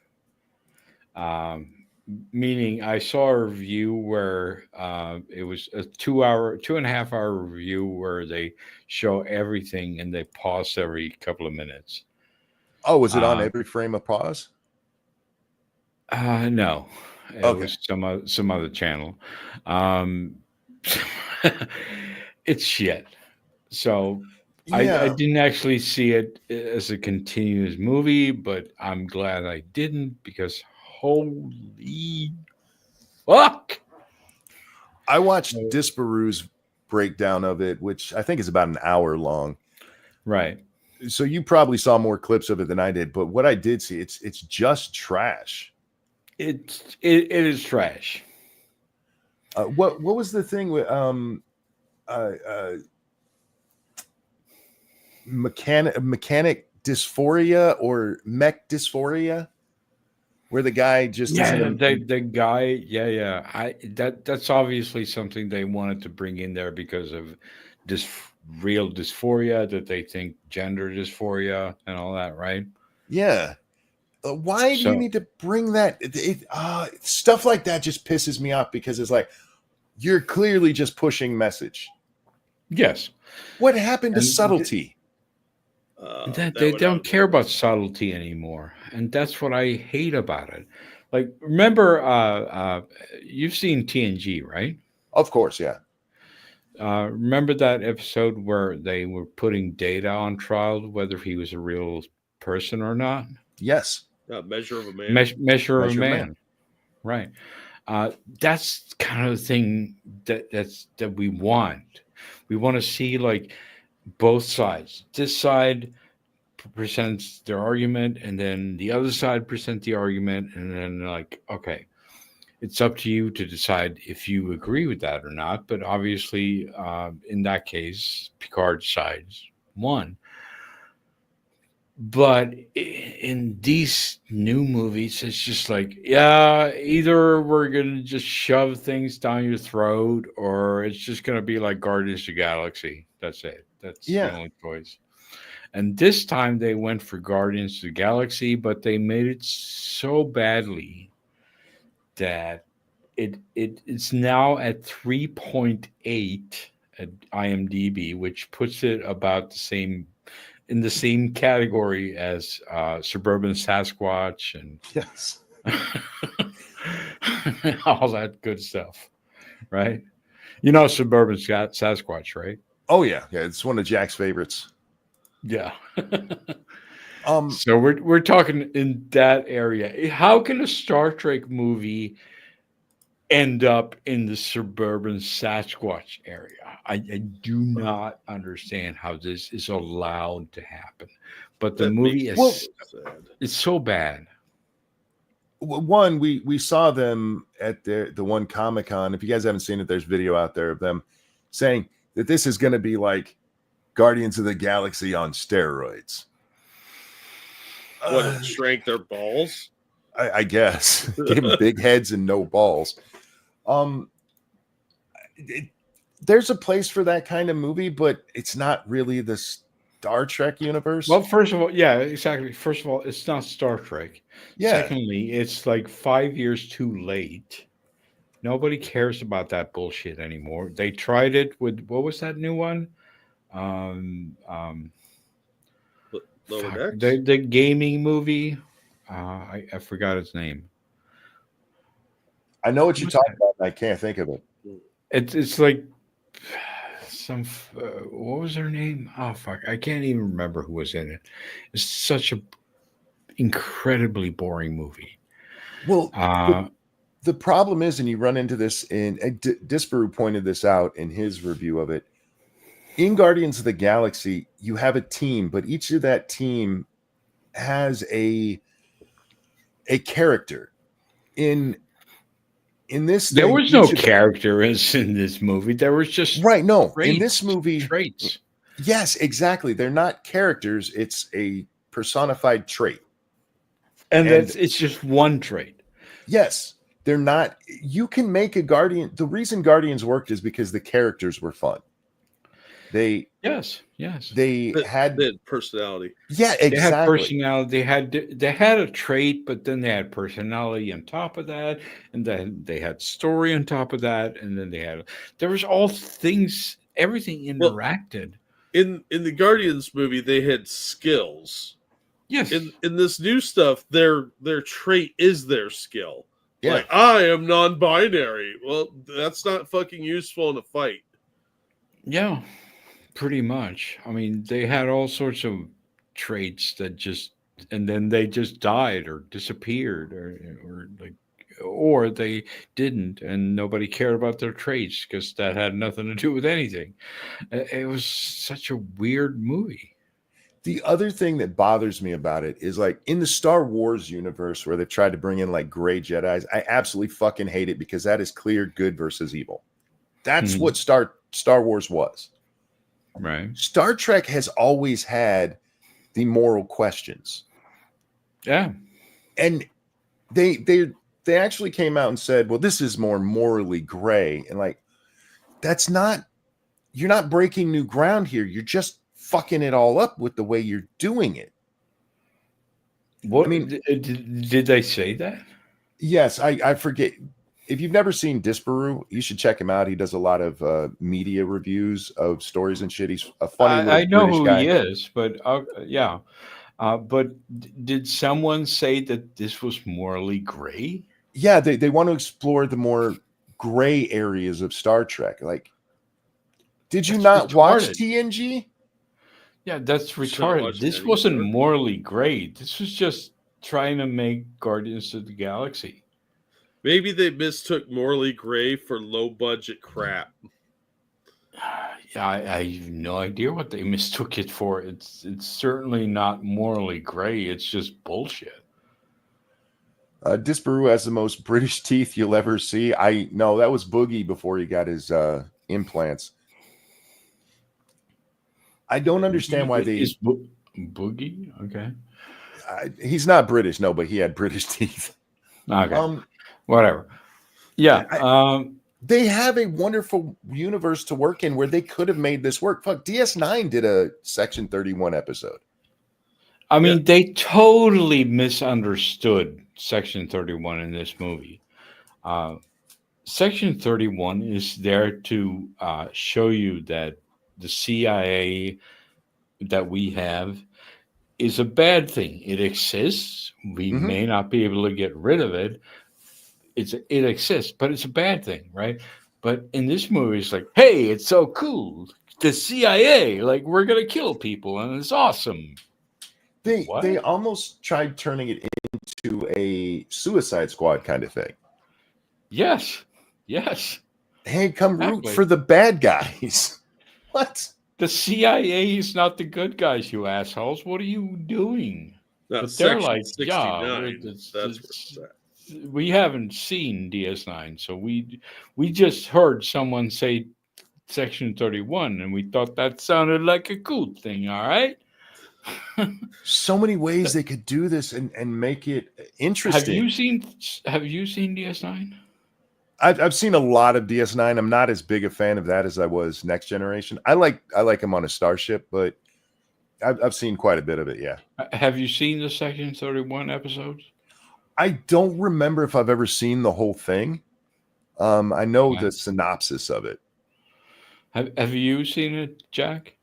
Meaning, I saw a review where it was a 2.5 hour review where they show everything and they pause every couple of minutes. Oh, was it on Uh, every frame of pause? No, it Okay. was some other channel. Um, it's shit. So I Yeah. didn't actually see it as a continuous movie, but I'm glad I didn't because holy fuck! I watched Disparu's breakdown of it, which I think is about an hour long. Right. So you probably saw more clips of it than I did, but what I did see, it's just trash. It is trash. What was the thing with mechanic dysphoria or mech dysphoria, where the guy just isn't The guy, that's obviously something they wanted to bring in there because of this real dysphoria that they think gender dysphoria and all that, right? yeah. Why do you need to bring that? Stuff like that just pisses me off because it's like you're clearly just pushing message. Yes. What happened to And subtlety? They don't care about subtlety anymore, and that's what I hate about it. Like, remember, you've seen TNG, right? Of course, yeah. Remember that episode where they were putting Data on trial, whether he was a real person or not? Yes. Measure of a Man. Measure of a Man. Right. That's kind of the thing that we want. We want to see like both sides. This side presents their argument, and then the other side presents the argument, and then like, okay, it's up to you to decide if you agree with that or not. But obviously, in that case, Picard's side's won. But in these new movies, it's just like, yeah, either we're going to just shove things down your throat, or it's just going to be like Guardians of the Galaxy. That's it. That's the only choice. And this time they went for Guardians of the Galaxy, but they made it so badly that it's now at 3.8 at IMDb, which puts it about the same in the same category as Suburban Sasquatch and yes, all that good stuff, right? You know Suburban Sasquatch, right? Oh yeah, it's one of Jack's favorites. Yeah. So we're talking in that area. How can a Star Trek movie end up in the Suburban Sasquatch area? I do not understand how this is allowed to happen. But the movie is it's so bad. One, we saw them at the one Comic-Con. If you guys haven't seen it, there's video out there of them saying that this is going to be like Guardians of the Galaxy on steroids. What, shrank their balls? I guess. Give them big heads and no balls. There's a place for that kind of movie, but it's not really the Star Trek universe. Well, first of all, yeah, exactly. First of all, it's not Star Trek. Yeah. Secondly, it's like 5 years too late. Nobody cares about that bullshit anymore. They tried it with, what was that new one? The gaming movie. I forgot its name. I know what you're talking about. I can't think of it. It's like some what was her name? Oh fuck, I can't even remember who was in it. It's such a incredibly boring movie. Well, the problem is, and you run into this Disparu pointed this out in his review of it. In Guardians of the Galaxy, you have a team, but each of that team has a character. In this, there was no characters in this movie. There was just in this movie traits. Yes, exactly. They're not characters. It's a personified trait, and it's just one trait. Yes, they're not. You can make a Guardian. The reason Guardians worked is because the characters were fun. They had personality. Yeah, exactly. They had personality. They had a trait, but then they had personality on top of that, and then they had story on top of that, and then there was all things, everything interacted. In the Guardians movie, they had skills. Yes. In this new stuff, their trait is their skill. Yeah. Like, I am non-binary. Well, that's not fucking useful in a fight. Yeah, pretty much. I mean, they had all sorts of traits that just, and then they just died or disappeared, or they didn't, and nobody cared about their traits because that had nothing to do with anything. It was such a weird movie. The other thing that bothers me about it is like in the Star Wars universe where they've tried to bring in like gray Jedis, I absolutely fucking hate it because that is clear good versus evil. That's what Star Wars was. Right. Star Trek has always had the moral questions. Yeah. And they actually came out and said, well, this is more morally gray. And like, that's not, you're not breaking new ground here. You're just fucking it all up with the way you're doing it. What? I mean, did they say that? Yes, I forget. If you've never seen Disparu, you should check him out. He does a lot of media reviews of stories and shit. He's a funny I know British who guy. he is, but yeah. But did someone say that this was morally gray? Yeah, they want to explore the more gray areas of Star Trek. Like, did you not watch TNG? Yeah, that's retarded. This wasn't morally gray. This was just trying to make Guardians of the Galaxy. Maybe they mistook morally gray for low budget crap. Yeah, I have no idea what they mistook it for. It's certainly not morally gray. It's just bullshit. Disparu has the most British teeth you'll ever see. I know that was Boogie before he got his implants. I don't understand why they. Boogie? Okay. He's not British, no, but he had British teeth. Okay. Whatever. Yeah. They have a wonderful universe to work in where they could have made this work. Fuck, DS9 did a Section 31 episode. I mean, they totally misunderstood Section 31 in this movie. Section 31 is there to show you that the CIA that we have is a bad thing. It exists. We may not be able to get rid of it. It exists, but it's a bad thing, right? But in this movie, it's like, hey, it's so cool. The CIA, like, we're going to kill people, and it's awesome. They almost tried turning it into a Suicide Squad kind of thing. Yes. Hey, come root for the bad guys. What? The CIA is not the good guys, you assholes. What are you doing? But they're like, yeah, we haven't seen DS9, so we just heard someone say Section 31, and we thought that sounded like a cool thing. All right. So many ways they could do this and make it interesting. Have you seen DS9? I've seen a lot of DS9. I'm not as big a fan of that as I was Next Generation. I like him on a starship, but I've seen quite a bit of it. Yeah. Have you seen the Section 31 episodes? I don't remember if I've ever seen the whole thing. I know the synopsis of it. Have you seen it, Jack?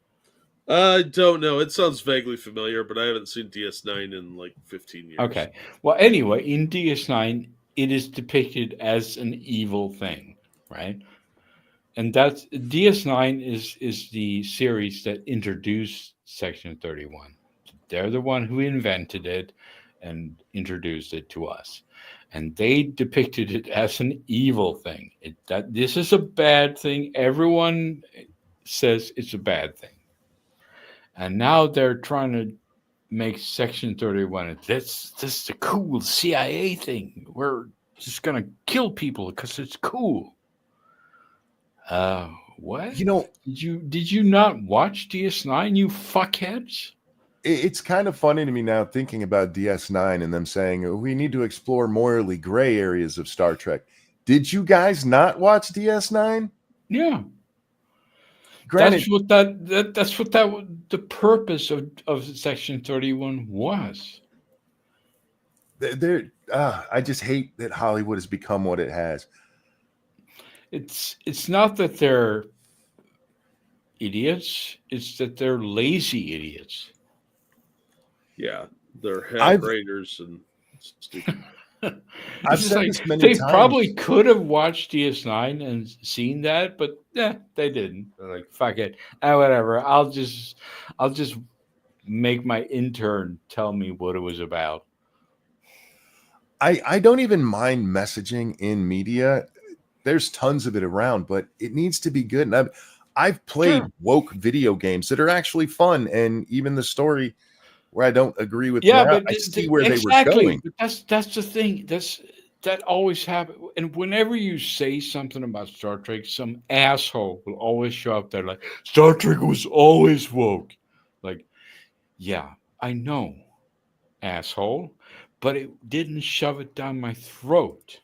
I don't know. It sounds vaguely familiar, but I haven't seen DS9 in like 15 years. Okay. Well, anyway, in DS9, it is depicted as an evil thing, right? And that's DS9 is the series that introduced Section 31. They're the one who invented it and introduced it to us. And they depicted it as an evil thing. That this is a bad thing. Everyone says it's a bad thing. And now they're trying to make Section 31. This is the cool CIA thing. We're just going to kill people because it's cool. What? You know, did you not watch DS9, you fuckheads? It's kind of funny to me now thinking about DS9 and them saying we need to explore morally gray areas of Star Trek. Did you guys not watch DS9? Yeah. Granted, that's what the purpose of Section 31 was. I just hate that Hollywood has become what it has. It's not that they're idiots, it's that they're lazy idiots. Yeah. They're half I've- raiders and stupid. I've It's just said like, this many they times. probably could have watched DS9 and seen that, but they didn't. They're like, fuck it, whatever. I'll just make my intern tell me what it was about. I don't even mind messaging in media. There's tons of it around, but it needs to be good. And I've played Sure. woke video games that are actually fun, and even the story where I don't agree with Yeah, morale, but I see where they were exactly. going. But that's the thing. That always happens. And whenever you say something about Star Trek, some asshole will always show up there like, Star Trek was always woke. Like, yeah, I know, asshole, but it didn't shove it down my throat.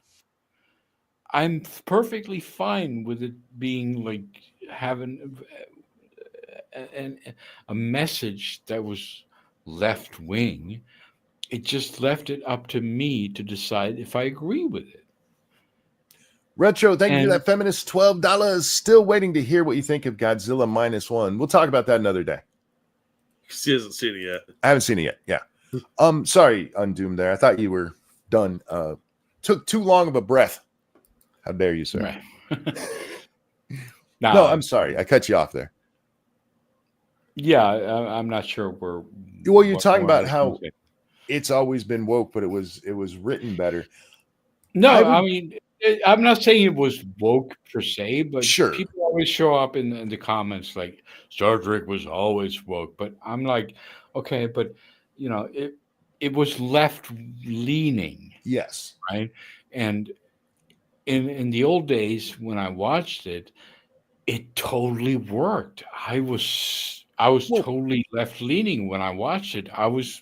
I'm perfectly fine with it being like having a message that was left wing. It just left it up to me to decide if I agree with it. Retro, thank you for And- that feminist $12. Still waiting to hear what you think of Godzilla -1. We'll talk about that another day. She hasn't seen it yet. I haven't seen it yet. Yeah. Sorry, Undoomed there. I thought you were done. Took too long of a breath. How dare you, sir? Right. No, I'm sorry. I cut you off there. Yeah, I'm not sure where. Well, you're what talking more I about was how gonna say. it's always been woke, but it was written better. No, I would- mean, I'm not saying it was woke per se, but Sure. people always show up in the comments like Star Trek was always woke. But I'm like, okay, but it was left leaning, Yes. right? And in the old days when I watched it, it totally worked. I was Well- totally left leaning when I watched it. I was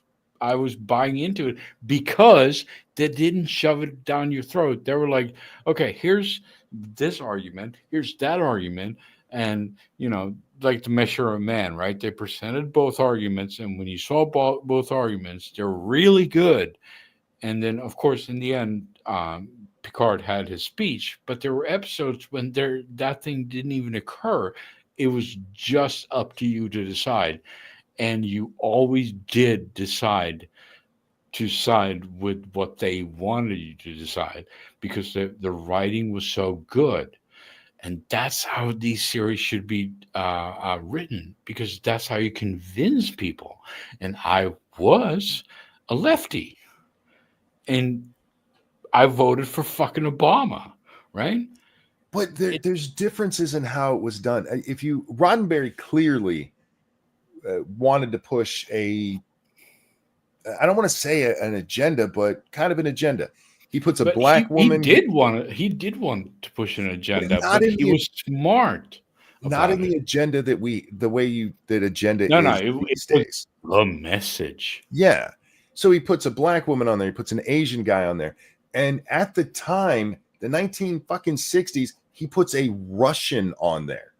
buying into it because they didn't shove it down your throat. They were like, okay, here's this argument, here's that argument, and like the measure of man, right? They presented both arguments, and when you saw both arguments, they're really good. And then, of course, in the end, Picard had his speech, but there were episodes when that thing didn't even occur. It was just up to you to decide. And you always did decide to side with what they wanted you to decide because the writing was so good. And that's how these series should be written, because that's how you convince people. And I was a lefty. And I voted for fucking Obama, right? But there's differences in how it was done. If you Roddenberry clearly wanted to push I don't want to say an agenda, but kind of an agenda. He puts a But black woman. He did want to push an agenda, not but in he the- was smart. Not in about the agenda that agenda No, is no, it these was days. the message. Yeah. So he puts a black woman on there. He puts an Asian guy on there. And at the time, the 1960s, he puts a Russian on there.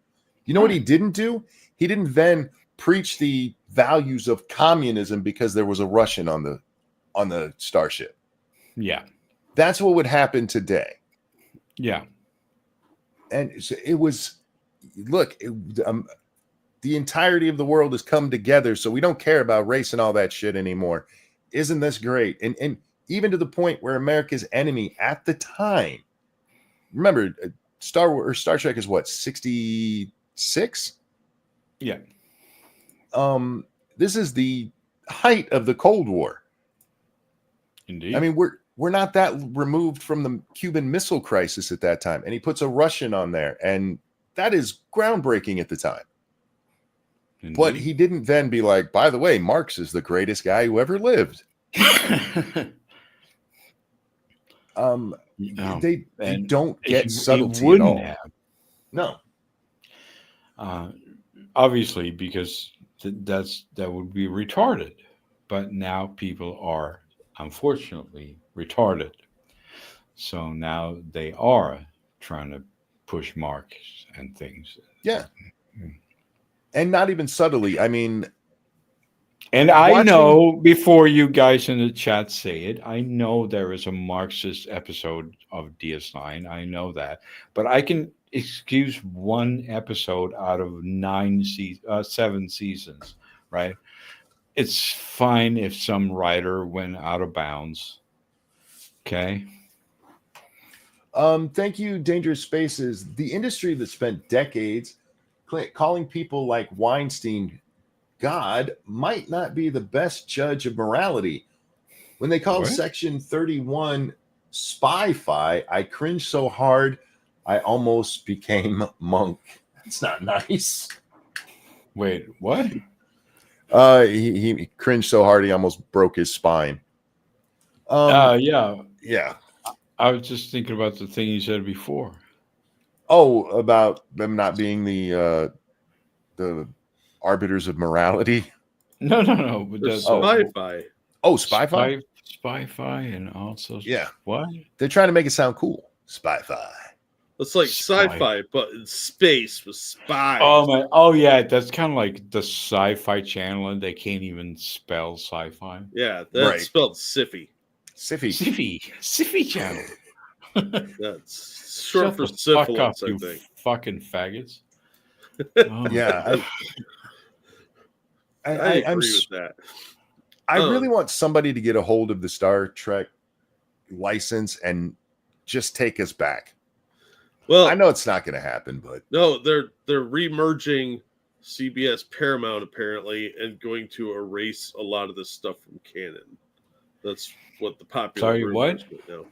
You know what he didn't do? He didn't then preach the values of communism because there was a Russian on the starship. Yeah, That's what would happen today. yeah. And so it was, look, the entirety of the world has come together, so we don't care about race and all that shit anymore. Isn't this great? And even to the point where America's enemy at the time, remember, Star Trek is what, 66? Yeah. This is the height of the Cold War. Indeed. I mean, we're not that removed from the Cuban Missile Crisis at that time, and he puts a Russian on there, and that is groundbreaking at the time. But he didn't then be like, by the way, Marx is the greatest guy who ever lived. They don't get subtlety at all. Have. No. Obviously, because that would be retarded. But now people are, unfortunately, retarded. So now they are trying to push Marx and things. Yeah. And not even subtly. I mean, and I know, before you guys in the chat say it, I know there is a Marxist episode of DS9. I know that. But I can excuse one episode out of 7 seasons, right? It's fine if some writer went out of bounds. Okay. Thank you, Dangerous Spaces. The industry that spent decades calling people like Weinstein God might not be the best judge of morality. When they called What? Section 31 spy-fi, I cringed so hard I almost became monk. That's not nice. Wait, what? He cringed so hard he almost broke his spine. Yeah. Yeah. I was just thinking about the thing you said before. Oh, about them not being the arbiters of morality. No. They're spy-fi. Oh, spy-fi? Spy-fi and also Yeah. What? They're trying to make it sound cool. Spy-fi. It's like Spy. sci-fi, but in space with spies. Oh my! Oh yeah, that's kind of like the Sci-Fi Channel, and they can't even spell sci-fi. Yeah, that's Right. spelled Siffy. Siffy Channel. That's short Shut for the fuck up, syphilis, I you think. fucking faggots. Oh. Yeah. I agree I'm with that. I really want somebody to get a hold of the Star Trek license and just take us back. Well, I know it's not going to happen, but no, they're remerging CBS Paramount apparently and going to erase a lot of this stuff from canon. That's what the popular. Sorry, rumor what? is right now.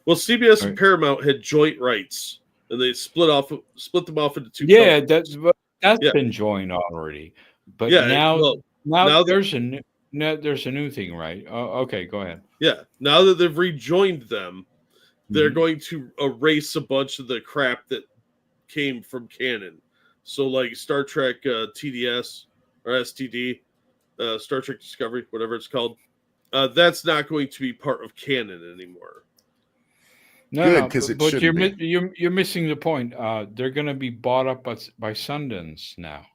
Well, CBS and Right. Paramount had joint rights, and they split them off into two. Yeah, companies. that's Yeah. been joined already. But Yeah, now, well, now now that- there's a new thing, right? Oh, okay, go ahead. Yeah, now that they've rejoined them, they're Mhm. going to erase a bunch of the crap that came from canon. So, like Star Trek TDS or STD, Star Trek Discovery, whatever it's called, that's not going to be part of canon anymore. Good, 'cause it but you're shouldn't you're missing the point. They're going to be bought up by Sundance now.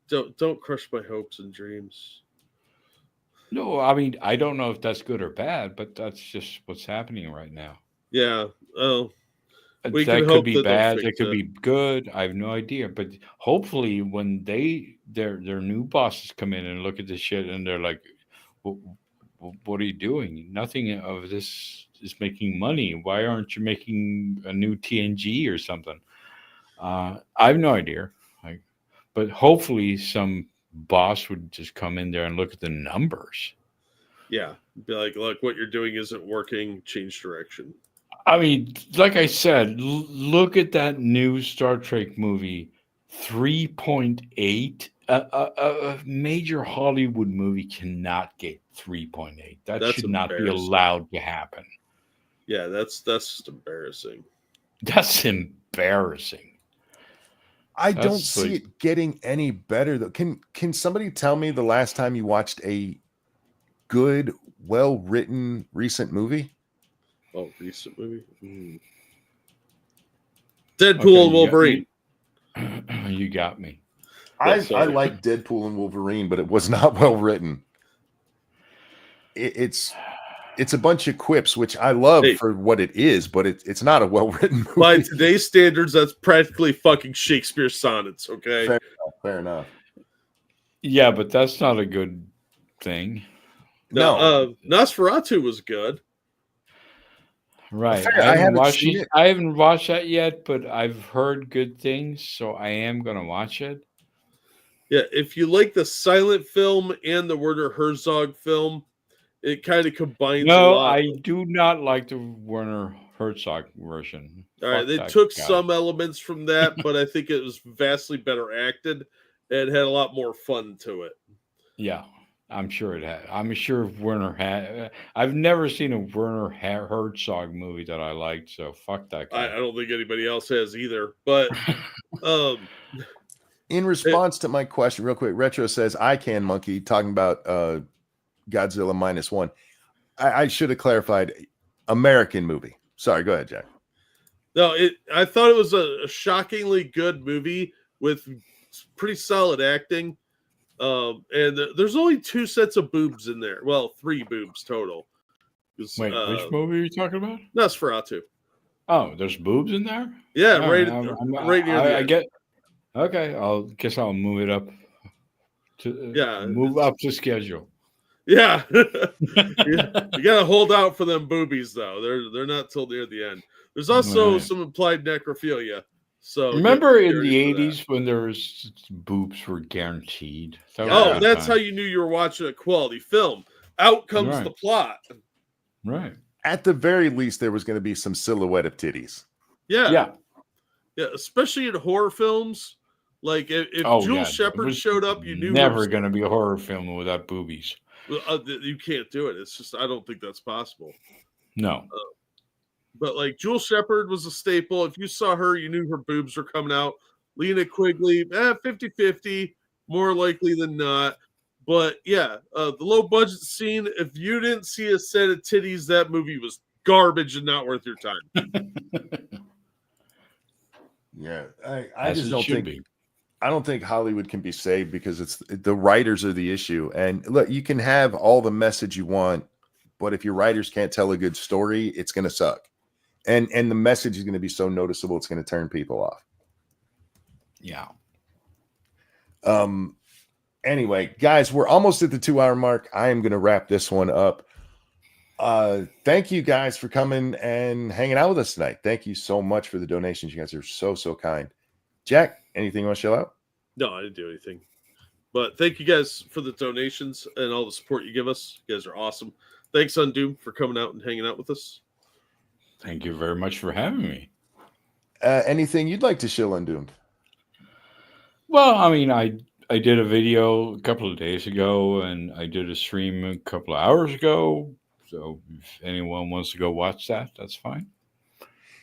Don't crush my hopes and dreams. No, I mean I don't know if that's good or bad, but that's just what's happening right now. Yeah. Oh, we That can could hope be that they'll bad. fix That could it. be good. I have no idea. But hopefully, when their new bosses come in and look at this shit, and they're like, "What are you doing? Nothing of this is making money. Why aren't you making a new TNG or something?" I have no idea. But hopefully, some boss would just come in there and look at the numbers. Yeah, be like, look, what you're doing isn't working. Change direction. I mean, like I said, look at that new Star Trek movie, 3.8. A major Hollywood movie cannot get 3.8. That That's should not be embarrassing. allowed to happen. Yeah, that's just embarrassing. That's embarrassing. I don't That's see like- it getting any better though. Can somebody tell me the last time you watched a good, well-written recent movie? Oh, recent movie. Okay, Deadpool and you got Wolverine. me. You got me. Yeah, I sorry. like Deadpool and Wolverine, but it was not well written. It's a bunch of quips, which I love Hey. for what it is, but it's not a well written movie. By today's standards, that's practically fucking Shakespeare sonnets. Okay. Fair enough. Yeah, but that's not a good thing. No. Nosferatu was good. Right. Fair, I haven't watched seen it. it. I haven't watched that yet, but I've heard good things, so I am gonna watch it. Yeah, if you like the silent film and the Werner Herzog film, it kind of combines a No, lot. I do not like the Werner Herzog version. All right, Fuck they that took guy. some elements from that, but I think it was vastly better acted and had a lot more fun to it. Yeah, I'm sure it had. I'm sure Werner had. I've never seen a Werner Herzog movie that I liked, so fuck that I guy. don't think anybody else has either. But In response to my question, real quick, Retro says, I can monkey, talking about Godzilla -1. I should have clarified American movie. Sorry, go ahead, Jack. no, I thought it was a shockingly good movie with pretty solid acting. And there's only 2 sets of boobs in there. Well, 3 boobs total. Wait, which movie are you talking about? Nosferatu. Oh, there's boobs in there. Yeah, All right, I'm- right near the I end. get. Okay, guess I'll move it up to move up the schedule. Yeah. You gotta hold out for them boobies though. They're not till near the end. There's also Right. some implied necrophilia. So Remember get in the prepared for that. 80s when there was boobs were guaranteed? That was a Oh, good that's time. how you knew you were watching a quality film. Out comes Right. the plot. Right. At the very least, there was going to be some silhouette of titties. Yeah. Especially in horror films. Like if Oh, Jules yeah. Shepard It was showed up, you knew never going to be a horror film without boobies. you can't do it. It's just I don't think that's possible. No. But like Jules Shepard was a staple. If you saw her, you knew her boobs were coming out. Lena Quigley, 50-50, more likely than not. But yeah, the low budget scene, if you didn't see a set of titties, that movie was garbage and not worth your time. Yeah, I As just it don't should think be. I don't think Hollywood can be saved because it's the writers are the issue. And look, you can have all the message you want, but if your writers can't tell a good story, it's going to suck. And the message is going to be so noticeable, it's going to turn people off. Yeah. Anyway, guys, we're almost at the 2-hour mark. I am going to wrap this one up. Thank you guys for coming and hanging out with us tonight. Thank you so much for the donations. You guys are so kind. Jack, anything you want to show out? No, I didn't do anything. But thank you guys for the donations and all the support you give us. You guys are awesome. Thanks, Undoom, for coming out and hanging out with us. Thank you very much for having me. Anything you'd like to show Undoomed? Well, I mean, I did a video a couple of days ago, and I did a stream a couple of hours ago. So if anyone wants to go watch that, that's fine.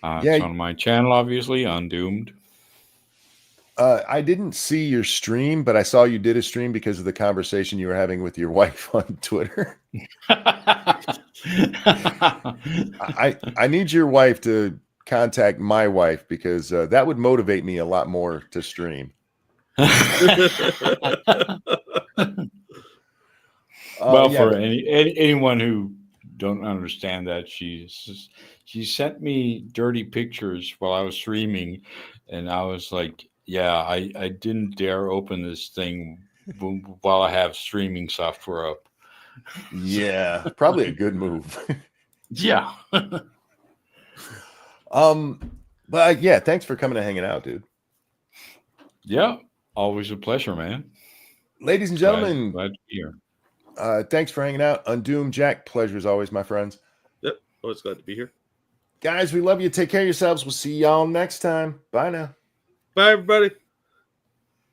It's on my channel, obviously, Undoomed. I didn't see your stream, but I saw you did a stream because of the conversation you were having with your wife on Twitter. I need your wife to contact my wife because that would motivate me a lot more to stream. For anyone who don't understand that, she sent me dirty pictures while I was streaming, and I was like, yeah, I didn't dare open this thing while I have streaming software up. Yeah, probably a good move. Yeah. But yeah, thanks for coming and hanging out, dude. Yeah, always a pleasure, man. Ladies and gentlemen, glad to be here. Thanks for hanging out. Undoomed, Jack, pleasure as always, my friends. Yep, always glad to be here. Guys, we love you. Take care of yourselves. We'll see y'all next time. Bye now. Bye, everybody.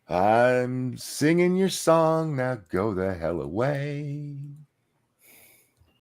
I'm singing your song. Now go the hell away.